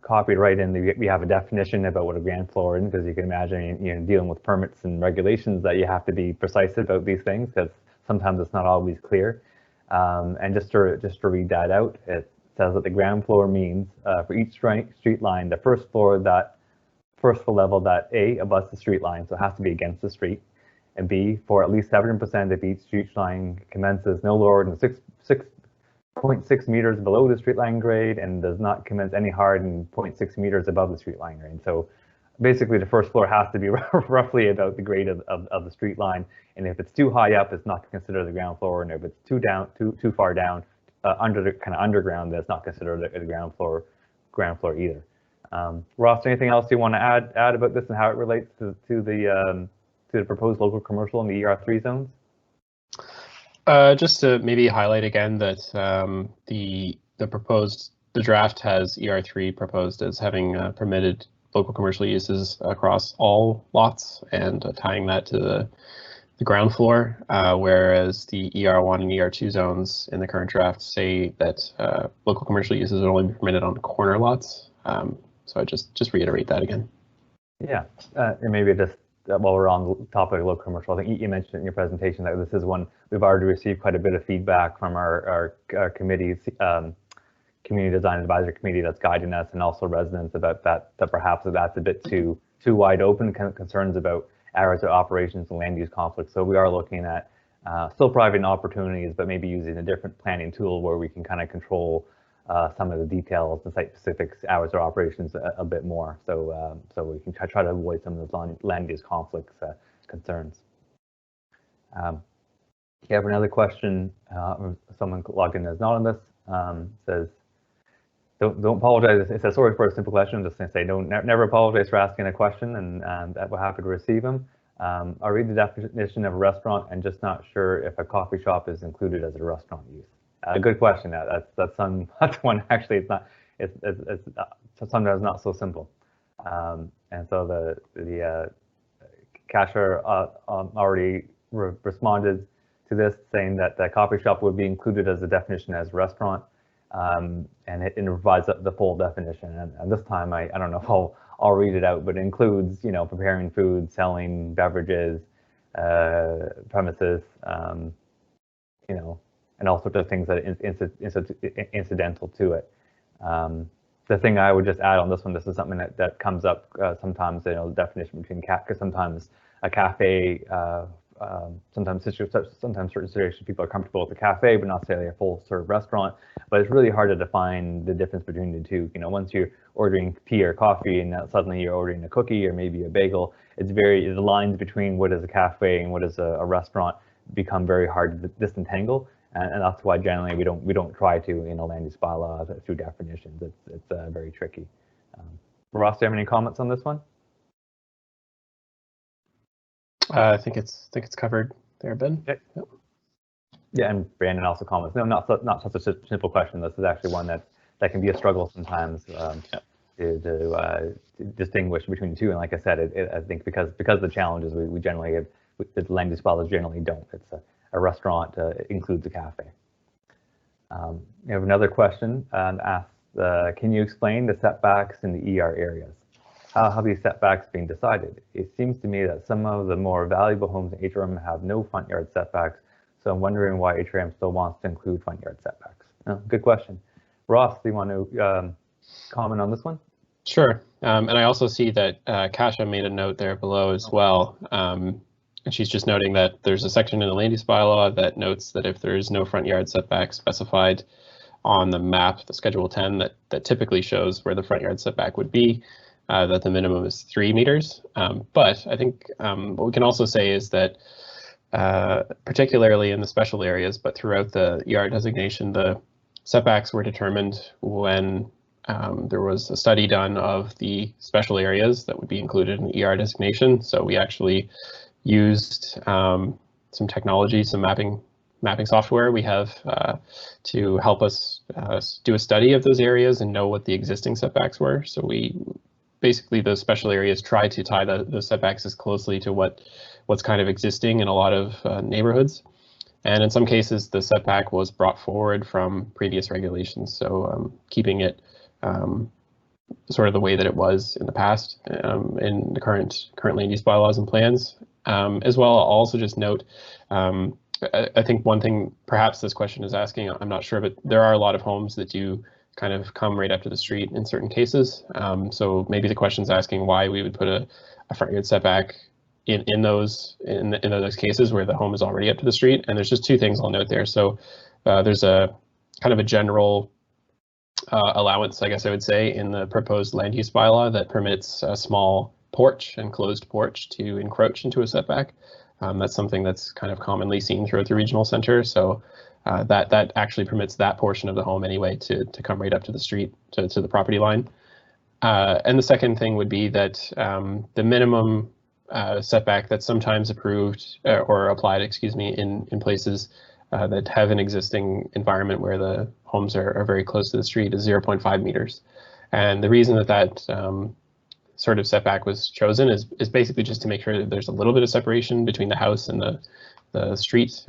copied right in. We have a definition about what a ground floor is, because you can imagine dealing with permits and regulations that you have to be precise about these things, because sometimes it's not always clear. And just to read that out, it says that the ground floor means for each street line, the first floor level that A abuts the street line, so it has to be against the street. And B, for at least 7% of each street line commences no lower than 6.6 meters below the street line grade and does not commence any higher than 0.6 meters above the street line grade. So basically the first floor has to be roughly about the grade of the street line. And if it's too high up, it's not considered the ground floor. And if it's too far down, under the kind of underground, that's not considered the ground floor either. Ross, anything else you want to add about this and how it relates to the proposed local commercial in the ER3 zones? Just to maybe highlight again that the draft has ER3 proposed as having permitted local commercial uses across all lots, and tying that to the ground floor, whereas the ER1 and ER2 zones in the current draft say that local commercial uses are only permitted on corner lots. So I just reiterate that again. Yeah, and maybe just while we're on the topic of local commercial, I think you mentioned in your presentation that this is one we've already received quite a bit of feedback from our committees, Community Design Advisory Committee that's guiding us, and also residents about that perhaps that's a bit too wide open, concerns about hours of operations and land use conflicts. So we are looking at still providing opportunities, but maybe using a different planning tool where we can kind of control some of the details, the site specifics, hours of operations a bit more. So we can try to avoid some of those land use conflicts concerns. We have another question. Someone logged in as not on this. Says, don't apologize. It's a sorry for a simple question. I'm just going to say never apologize for asking a question, and we're happy to receive them. I'll read the definition of a restaurant and just not sure if a coffee shop is included as a restaurant use. Good question. That's one actually. It's not. It's sometimes not so simple. And so the cashier already responded to this, saying that the coffee shop would be included as a definition as restaurant, and it provides the full definition. And this time, I don't know if I'll read it out, but it includes, you know, preparing food, selling beverages, premises, you know, and all sorts of things that are incidental to it. The thing I would just add on this one, this is something that comes up sometimes, you know, the definition between because sometimes a cafe, sometimes certain situations people are comfortable with a cafe, but not necessarily a full serve restaurant. But it's really hard to define the difference between the two. You know, once you're ordering tea or coffee and suddenly you're ordering a cookie or maybe a bagel, the lines between what is a cafe and what is a restaurant become very hard to disentangle. And that's why generally we don't try to, you know, land use bylaws through definitions. It's very tricky. Ross, do you have any comments on this one? I think it's covered there, Ben. Okay. Yep. Yeah, and Brandon also comments. No, not such a simple question. This is actually one that can be a struggle sometimes to distinguish between the two. And like I said, I think because of the challenges, we generally have, the land use bylaws generally don't. It's a restaurant includes a cafe. We have another question asks, can you explain the setbacks in the ER areas? How have these setbacks been decided? It seems to me that some of the more valuable homes in HRM have no front yard setbacks, so I'm wondering why HRM still wants to include front yard setbacks. Good question. Ross, do you want to comment on this one? Sure. And I also see that Kasia made a note there below as well. And she's just noting that there's a section in the land use bylaw that notes that if there is no front yard setback specified on the map, the Schedule 10, that typically shows where the front yard setback would be, that the minimum is 3 meters. But I think what we can also say is that particularly in the special areas, but throughout the ER designation, the setbacks were determined when there was a study done of the special areas that would be included in the ER designation. So we actually used some technology, some mapping software we have to help us do a study of those areas and know what the existing setbacks were. So we basically, those special areas try to tie the setbacks as closely to what's kind of existing in a lot of neighborhoods. And in some cases, the setback was brought forward from previous regulations. So keeping it sort of the way that it was in the past in the current land use bylaws and plans. As well, I'll also just note, I think one thing perhaps this question is asking, I'm not sure, but there are a lot of homes that do kind of come right up to the street in certain cases. So maybe the question's asking why we would put a front yard setback in those cases where the home is already up to the street. And there's just two things I'll note there. So there's a kind of a general allowance, I guess I would say, in the proposed land use bylaw that permits a small porch, enclosed porch, to encroach into a setback. That's something that's kind of commonly seen throughout the regional center. So that actually permits that portion of the home anyway to come right up to the street, to the property line. And the second thing would be that the minimum setback that's sometimes approved or applied, excuse me, in places that have an existing environment where the homes are very close to the street is 0.5 meters. And the reason that sort of setback was chosen is basically just to make sure that there's a little bit of separation between the house and the street,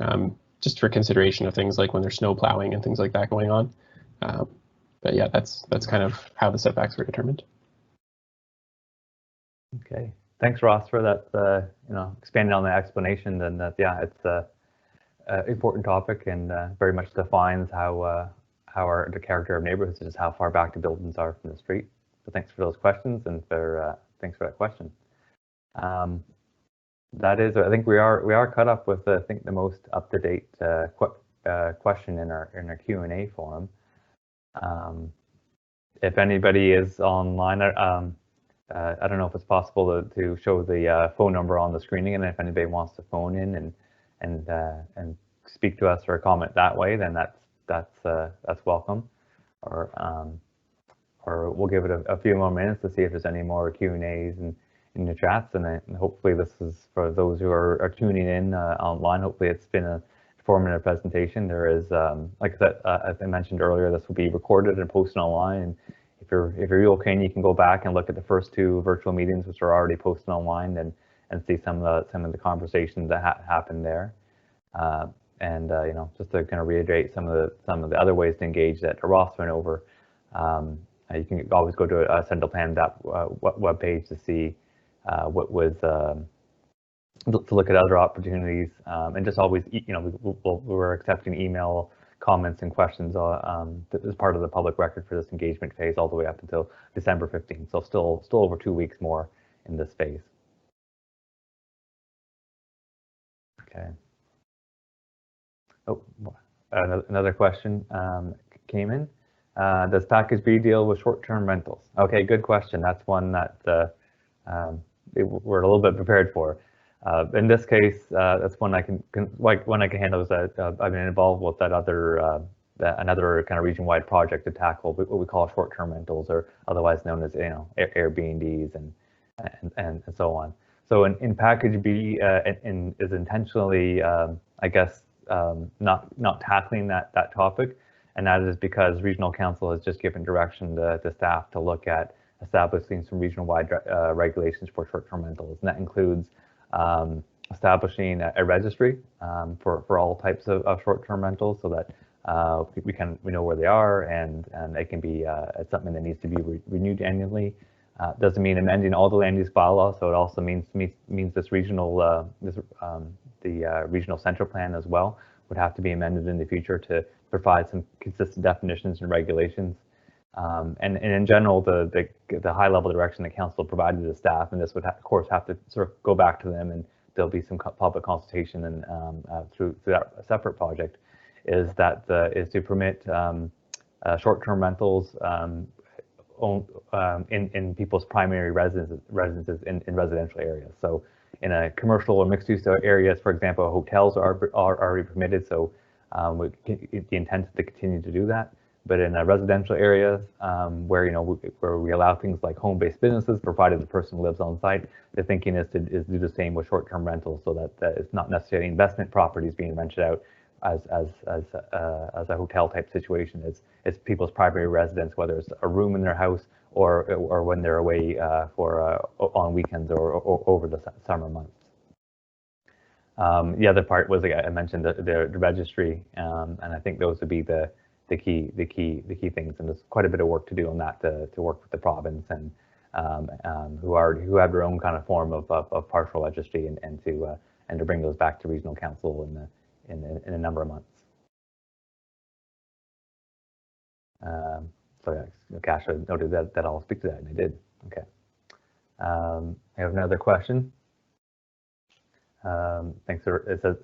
just for consideration of things like when there's snow plowing and things like that going on. But yeah, that's kind of how the setbacks were determined. Okay, thanks, Ross, for that. Expanding on the explanation, and that it's an important topic and very much defines how the character of neighborhoods is, how far back the buildings are from the street. So thanks for those questions and thanks for that question. That is, I think we are cut up with I think the most up-to-date question in our Q&A forum. If anybody is online, I don't know if it's possible to show the phone number on the screening, and if anybody wants to phone in and speak to us or comment that way, then that's welcome. Or or we'll give it a few more minutes to see if there's any more Q&As and in the chats, and hopefully this is for those who are tuning in online. Hopefully it's been a informative presentation. There is, like I said, as I mentioned earlier, this will be recorded and posted online. And if you're okay, you can go back and look at the first two virtual meetings, which are already posted online, and see some of the conversations that happened there. You know, just to kind of reiterate some of the other ways to engage that Ross went over. You can always go to a Central Plan webpage to see what was to look at other opportunities, and just always, you know, we're accepting email comments and questions as part of the public record for this engagement phase all the way up until December 15th. So still over 2 weeks more in this phase. Okay. Oh, another question came in. Does package B deal with short-term rentals? Okay, good question. That's one that we're a little bit prepared for. In this case, that's one I can handle. Is that I've been involved with that another kind of region-wide project to tackle what we call short-term rentals, or otherwise known as, you know, Airbnbs and so on. So in package B, is intentionally, I guess, not tackling that topic, and that is because Regional Council has just given direction to staff to look at establishing some regional-wide regulations for short-term rentals, and that includes establishing a registry for all types of short-term rentals, so that we know where they are, and it can be something that needs to be renewed annually. Doesn't mean amending all the land use bylaws, so it also means this regional the regional central plan as well would have to be amended in the future to provide some consistent definitions and regulations. And in general, the high level direction that council provided to staff, and this would of course have to sort of go back to them, and there'll be some public consultation and through that separate project, is to permit short-term rentals in people's primary residences in residential areas. So in a commercial or mixed-use areas, for example, hotels are already permitted. So the intent is to continue to do that. But in residential areas where, you know, where we allow things like home-based businesses, provided the person lives on site, the thinking is to do the same with short-term rentals, so that it's not necessarily investment properties being rented out as a hotel type situation. It's people's primary residence, whether it's a room in their house or when they're away on weekends or over the summer months. The other part was, like I mentioned, the registry, and I think those would be the key things, and there's quite a bit of work to do on that to work with the province and who have their own kind of form of partial registry, and to bring those back to regional council in a number of months. So yeah, Cash noted that I'll speak to that, and I did. Okay. I have another question. Thanks for it says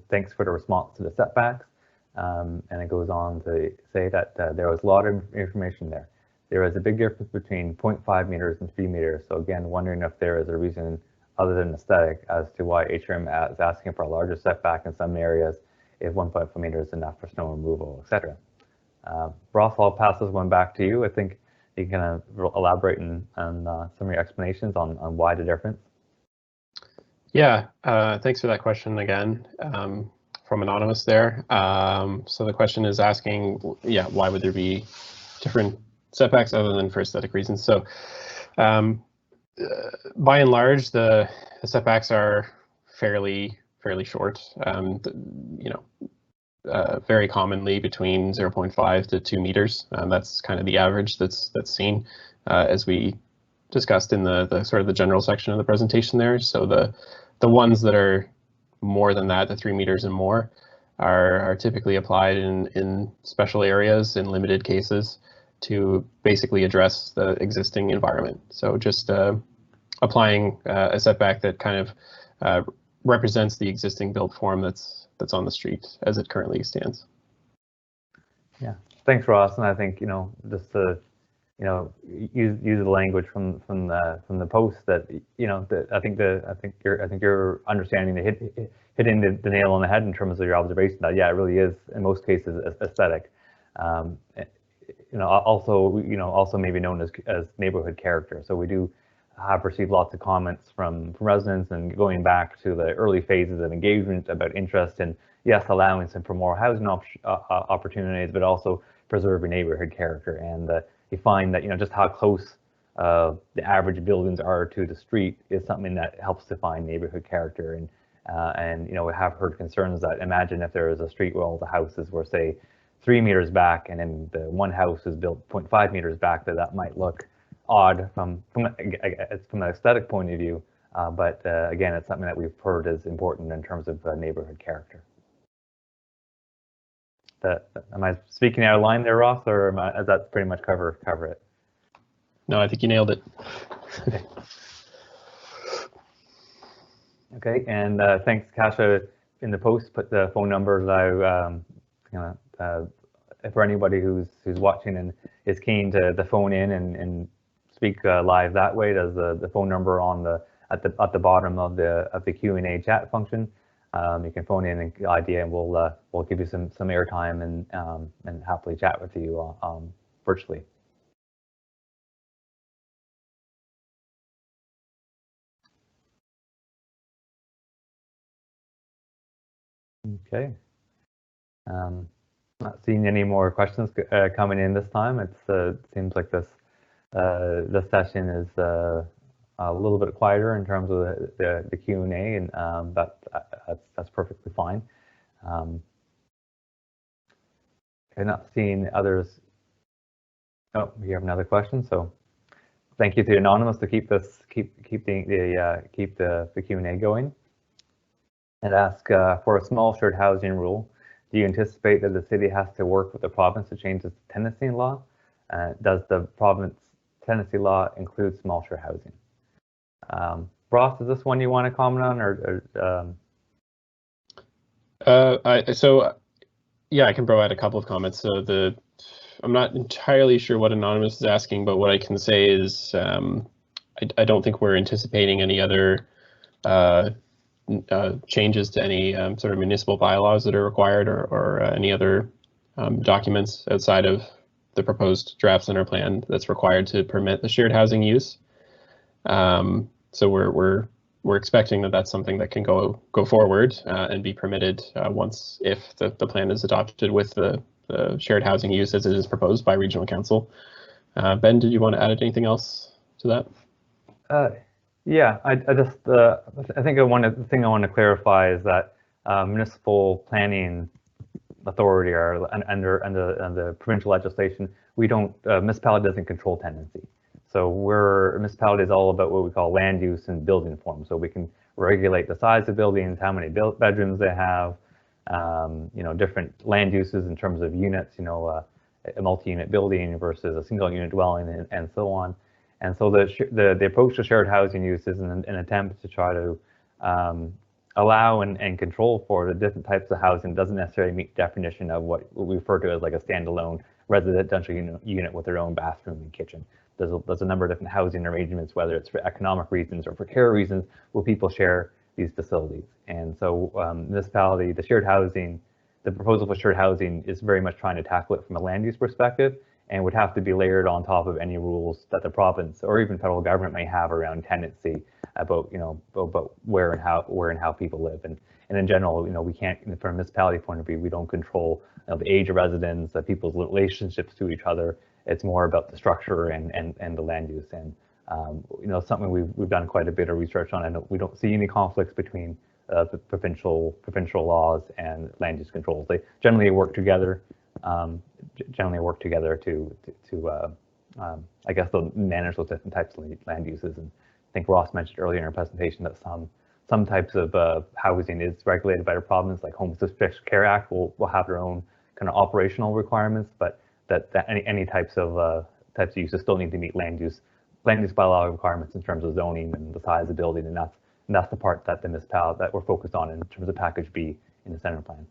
thanks for the response to the setbacks, and it goes on to say that there was a lot of information there. There is a big difference between 0.5 meters and 3 meters. So again, wondering if there is a reason other than aesthetic as to why HRM is asking for a larger setback in some areas, if 1.5 meters is enough for snow removal, etc. Ross, I'll pass this one back to you. I think you can elaborate on some of your explanations on why the difference. Yeah, thanks for that question again from Anonymous there. So the question is asking, yeah, why would there be different setbacks other than for aesthetic reasons? So by and large, the setbacks are fairly short. You know, very commonly between 0.5 to 2 meters. That's kind of the average that's seen, as we discussed in the sort of the general section of the presentation there. So the ones that are more than that, the 3 meters and more, are typically applied in special areas in limited cases to basically address the existing environment. So just applying a setback that kind of represents the existing built form that's on the street as it currently stands. Yeah, thanks, Ross. And I think, you know, just to, you know, use the language from the post that, you know, I think you're understanding hitting the nail on the head in terms of your observation that, yeah, it really is in most cases aesthetic. also maybe known as neighborhood character. So we do have received lots of comments from residents, and going back to the early phases of engagement about interest in, yes, allowing some for more housing opportunities, but also preserving neighborhood character. And you find that just how close the average buildings are to the street is something that helps define neighborhood character. And we have heard concerns that, imagine if there is a street where all the houses were, say, 3 meters back, and then the one house is built 0.5 meters back, that might look odd from an aesthetic point of view. But again, it's something that we've heard is important in terms of neighborhood character. Am I speaking out of line there, Ross, or does that pretty much cover it? No, I think you nailed it. Okay, and thanks, Kasha. In the post, put the phone numbers out. For anybody who's watching and is keen to phone in and speak live that way, there's the phone number at the bottom of the Q&A chat function. You can phone in and idea, and we'll give you some airtime and happily chat with you virtually. Okay. Not seeing any more questions coming in this time. It seems like this session is a little bit quieter in terms of the Q&A, and that's perfectly fine. I'm not seeing others. Oh, we have another question. So thank you to Anonymous to keep the Q&A going. And ask for a small shared housing rule. Do you anticipate that the city has to work with the province to change its tenancy law? Does the province tenancy law include small shared housing? Ross, is this one you want to comment on, or? Yeah, I can provide a couple of comments. So I'm not entirely sure what Anonymous is asking, but what I can say is I don't think we're anticipating any other changes to any sort of municipal bylaws that are required, or any other documents outside of the proposed draft center plan that's required to permit the shared housing use. So we're expecting that that's something that can go forward and be permitted if the plan is adopted with the shared housing use as it is proposed by Regional Council. Ben, did you want to add anything else to that? Yeah, I think the thing I want to clarify is that municipal planning authority, or under the provincial legislation, municipality doesn't control tenancy. So municipality is all about what we call land use and building form. So we can regulate the size of buildings, how many bedrooms they have, different land uses in terms of units, a multi-unit building versus a single unit dwelling, and so on. And so the approach to shared housing use is an attempt to try to allow and control for the different types of housing. Doesn't necessarily meet definition of what we refer to as like a standalone residential unit with their own bathroom and kitchen. There's a number of different housing arrangements, whether it's for economic reasons or for care reasons, where people share these facilities. And so municipality, the proposal for shared housing is very much trying to tackle it from a land use perspective, and would have to be layered on top of any rules that the province or even federal government may have around tenancy, about where and how people live. And in general, we can't, from a municipality point of view, we don't control the age of residents, people's relationships to each other. It's more about the structure and the land use. And something we've done quite a bit of research on, and we don't see any conflicts between the provincial laws and land use controls. They generally work together. To I guess they'll manage those different types of land uses. And I think Ross mentioned earlier in our presentation that some types of housing is regulated by the province, like Home Special Care Act will have their own kind of operational requirements, but that any types of uses still need to meet land use bylaw requirements in terms of zoning and the size of the building, and that's the part that the municipality that we're focused on in terms of package B in the center plan.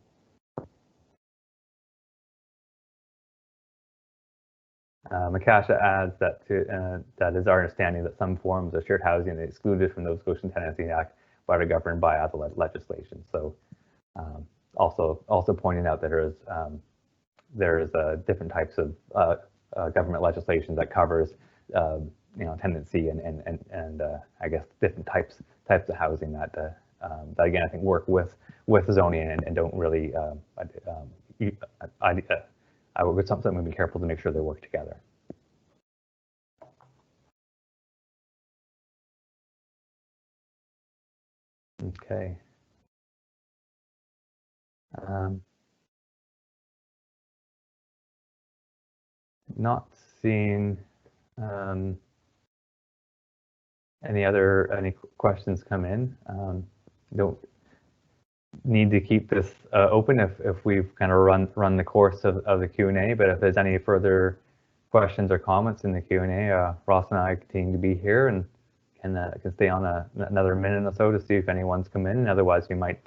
Makasha adds that that is our understanding that some forms of shared housing are excluded from the Nova Scotian Tenancy Act but are governed by other legislation. So also pointing out that there is different types of government legislation that covers tenancy and I guess different types of housing that again I think work with zoning and don't really I would something we'd be careful to make sure they work together. Okay. Not seeing any questions come in. Don't need to keep this open if we've kind of run the course of the Q&A, but if there's any further questions or comments in the Q&A, Ross and I continue to be here and can stay on another minute or so to see if anyone's come in. Otherwise, we might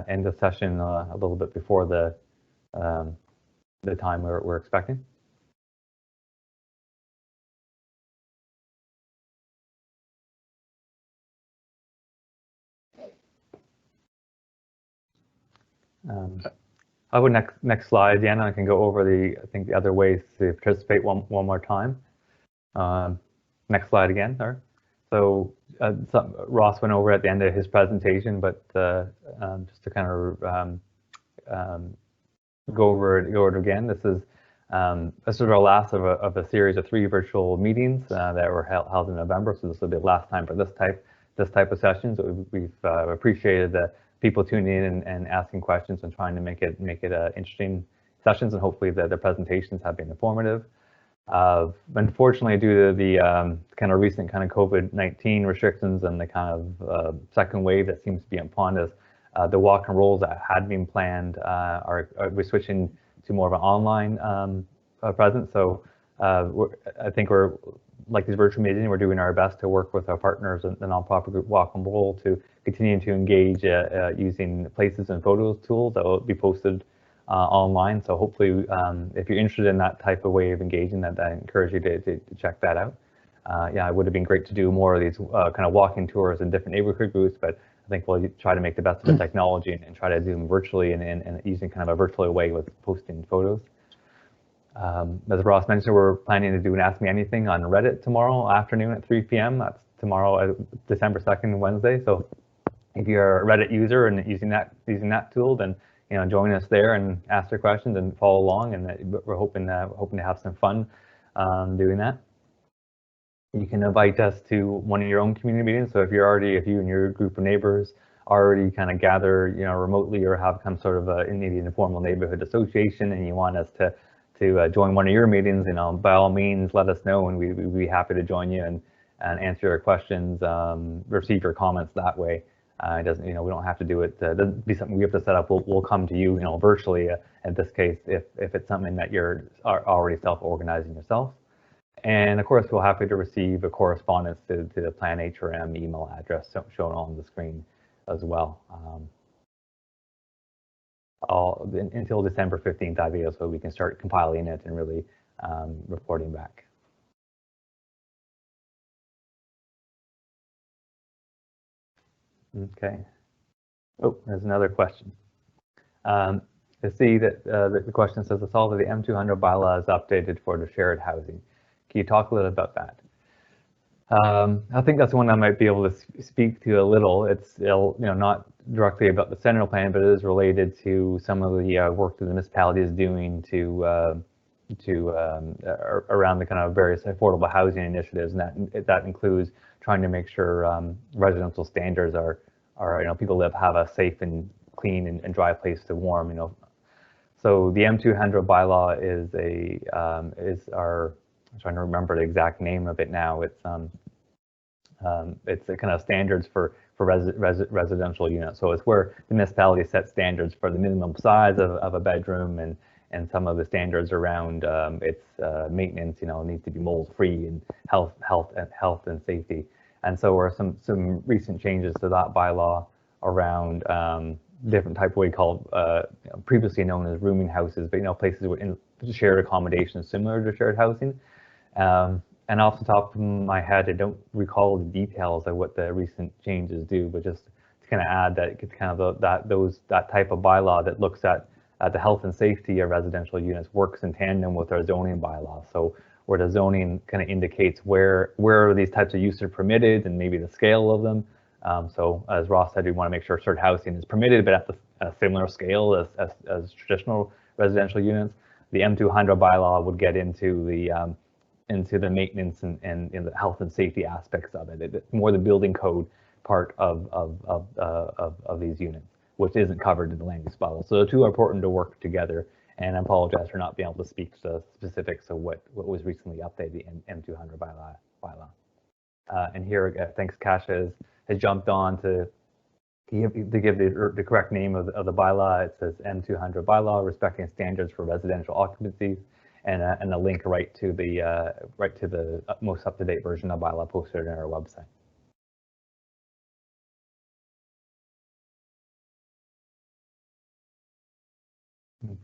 end the session a little bit before the time we're expecting. I would next slide, Deanna. I can go over the other ways to participate one more time. Next slide again, sorry. So Ross went over at the end of his presentation, but just to kind of go over it again. This is our last of a series of 3 virtual meetings that were held in November. So this will be the last time for this type of sessions. So we've appreciated the people tuning in and asking questions and trying to make it interesting sessions, and hopefully the presentations have been informative. Unfortunately, due to the kind of recent kind of COVID-19 restrictions and the kind of second wave that seems to be upon us, the walk and rolls that had been planned we're switching to more of an online presence. So I think we're like these virtual meetings, we're doing our best to work with our partners and the nonprofit group Walk and Roll to continue to engage using places and photos tools that will be posted online. So hopefully, if you're interested in that type of way of engaging, I encourage you to check that out. Yeah, it would have been great to do more of these kind of walking tours in different neighborhood groups, but I think we'll try to make the best of the technology and try to do them virtually and using kind of a virtual way with posting photos. As Ross mentioned, we're planning to do an Ask Me Anything on Reddit tomorrow afternoon at 3 p.m. That's tomorrow, December 2nd, Wednesday. So if you're a Reddit user and using that tool, then join us there and ask your questions and follow along. And we're hoping to have some fun doing that. You can invite us to one of your own community meetings. So if you and your group of neighbors already kind of gather remotely or have some sort of maybe an informal neighborhood association, and you want us to join one of your meetings, by all means, let us know, and we'd be happy to join you and answer your questions, receive your comments that way. It doesn't, we don't have to do it. It doesn't be something we have to set up. We'll come to you, virtually. In this case, if it's something that you're already self-organizing yourself. And of course, we're happy to receive a correspondence to the Plan HRM email address shown on the screen as well. Until December 15th, ideally, so we can start compiling it and really reporting back. Okay. Oh, there's another question. I see that the question says, the solve of the M200 bylaw is updated for the shared housing. Can you talk a little about that? I think that's one I might be able to speak to a little. It's not directly about the central plan, but it is related to some of the work that the municipality is doing around the kind of various affordable housing initiatives, and that includes trying to make sure residential standards are people have a safe and clean and dry place to warm. So the M200 bylaw is our, I'm trying to remember the exact name of it now. It's a kind of standards for residential units. So it's where the municipality sets standards for the minimum size of a bedroom and some of the standards around its maintenance. Needs to be mold free and health and safety. And so there are some recent changes to that bylaw around different type of what we call previously known as rooming houses, but places with shared accommodations similar to shared housing. And off the top of my head, I don't recall the details of what the recent changes do, but just to kind of add that it's kind of that type of bylaw that looks at the health and safety of residential units works in tandem with our zoning bylaw. So where the zoning kind of indicates where these types of uses are permitted and maybe the scale of them. So as Ross said, we want to make sure shared housing is permitted, but at a similar scale as traditional residential units. The M200 bylaw would get into the maintenance and in the health and safety aspects of it. It's more the building code part of these units, which isn't covered in the land use bylaw. So the two are important to work together. And I apologize for not being able to speak to the specifics of what was recently updated, the M200 bylaw. And here, thanks, Kasia has jumped on to give the correct name of the bylaw. It says M200 bylaw, respecting standards for residential occupancies, and a link right to the most up-to-date version of bylaw posted on our website.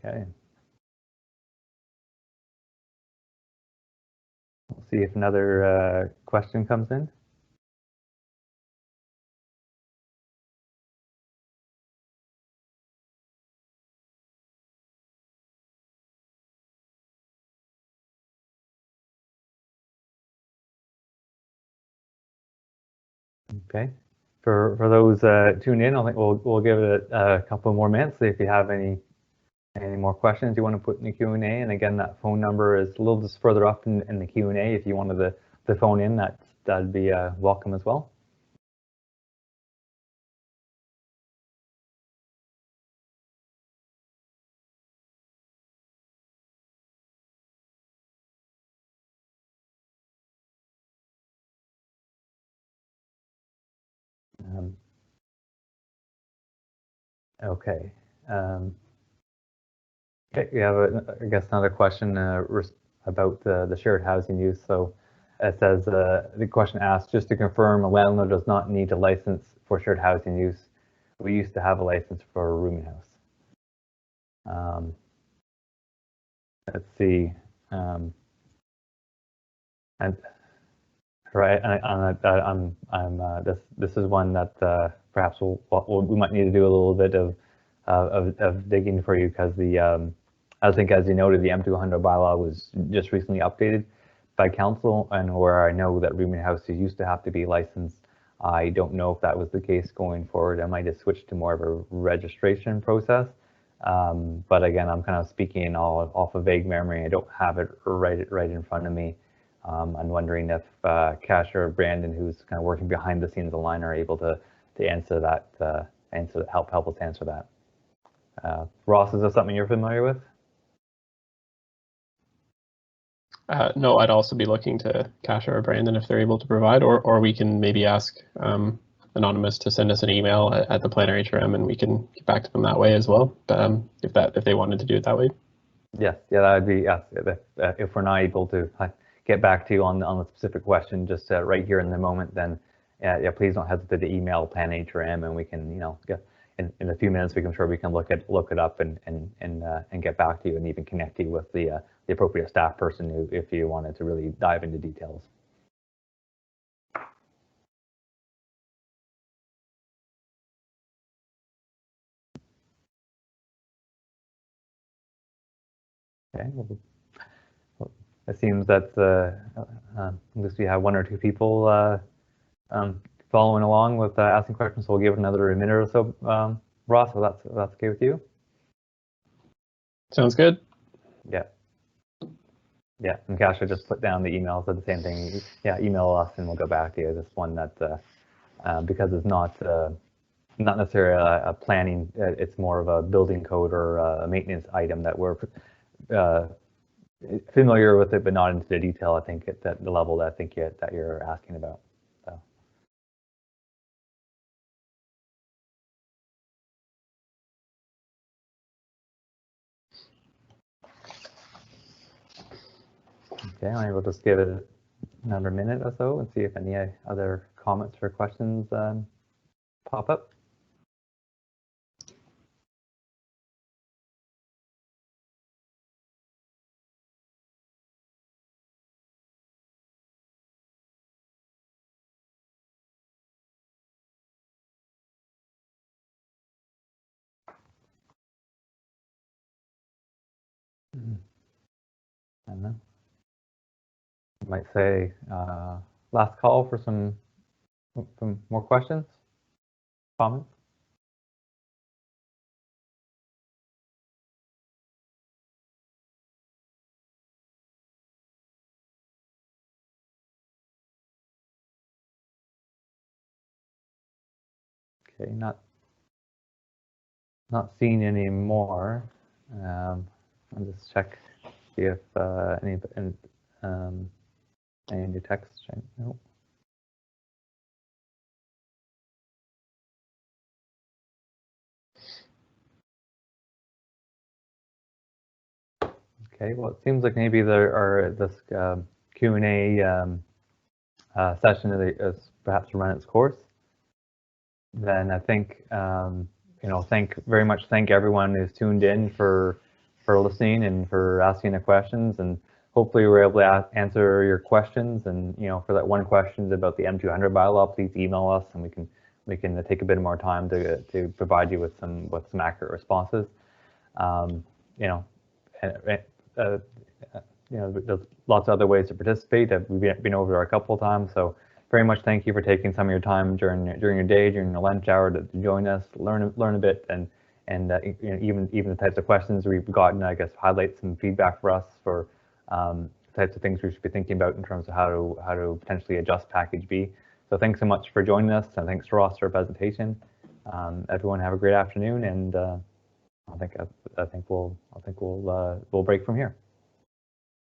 Okay. We'll see if another question comes in. Okay. For those tuned in, I think we'll give it a couple more minutes. If you have any more questions you want to put in the Q&A, and again, that phone number is a little just further up in the Q&A. If you wanted the phone in, that'd be welcome as well. Okay. Okay, we have, I guess, another question about the shared housing use. So it says, the question asks, just to confirm, a landlord does not need a license for shared housing use. We used to have a license for a rooming house. Let's see. And right, this is one that perhaps we might need to do a little bit of digging for you, because I think, as you noted, the M200 bylaw was just recently updated by council, and where I know that rooming houses used to have to be licensed. I don't know if that was the case going forward. I might have switched to more of a registration process. But again, I'm kind of speaking off of vague memory. I don't have it right in front of me. I'm wondering if Kasia or Brandon, who's kind of working behind the scenes of the line, are able to answer that, help us answer that. Ross, is this something you're familiar with? No, I'd also be looking to Kasia or Brandon if they're able to provide, or we can maybe ask Anonymous to send us an email at the planner HRM, and we can get back to them that way as well. If they wanted to do it that way. Yes, yeah, that would be, yes. If we're not able to get back to you on the specific question just right here in the moment, then yeah, please don't hesitate to email Plan HRM, and we can, get in a few minutes, we can look it up and get back to you, and even connect you with the appropriate staff person if you wanted to really dive into details. Okay. It seems that at least we have one or two people following along with asking questions, so we'll give it another minute or so. Ross, so that's okay with you? Sounds good. Yeah. Yeah, and Kasia just put down the email, said the same thing. Yeah, email us and we'll go back to you. This one that because it's not necessarily a planning, it's more of a building code or a maintenance item that we're familiar with it, but not into the detail. I think at the level that I think that you're asking about. So. Okay, I will just give it another minute or so and see if any other comments or questions pop up. I don't know. I might say last call for some more questions, comments. Okay, not seeing any more. I'll just check, see if any new text. Nope. Okay, well, it seems like maybe there are this Q&A session is perhaps run its course. Then I think you know, very much thank everyone who's tuned in for listening and for asking the questions, and hopefully we're able to answer your questions. And you know, for that one question about the M200 bylaw, please email us, and we can take a bit more time to provide you with some accurate responses. You know, you know, there's lots of other ways to participate. We've been over there a couple of times, so very much thank you for taking some of your time during your day, during your lunch hour to join us, learn a bit, and you know, even the types of questions we've gotten, I guess, highlight some feedback for us for types of things we should be thinking about in terms of how to potentially adjust Package B. So thanks so much for joining us, and thanks to Ross for our presentation. Everyone have a great afternoon, and I think we'll break from here.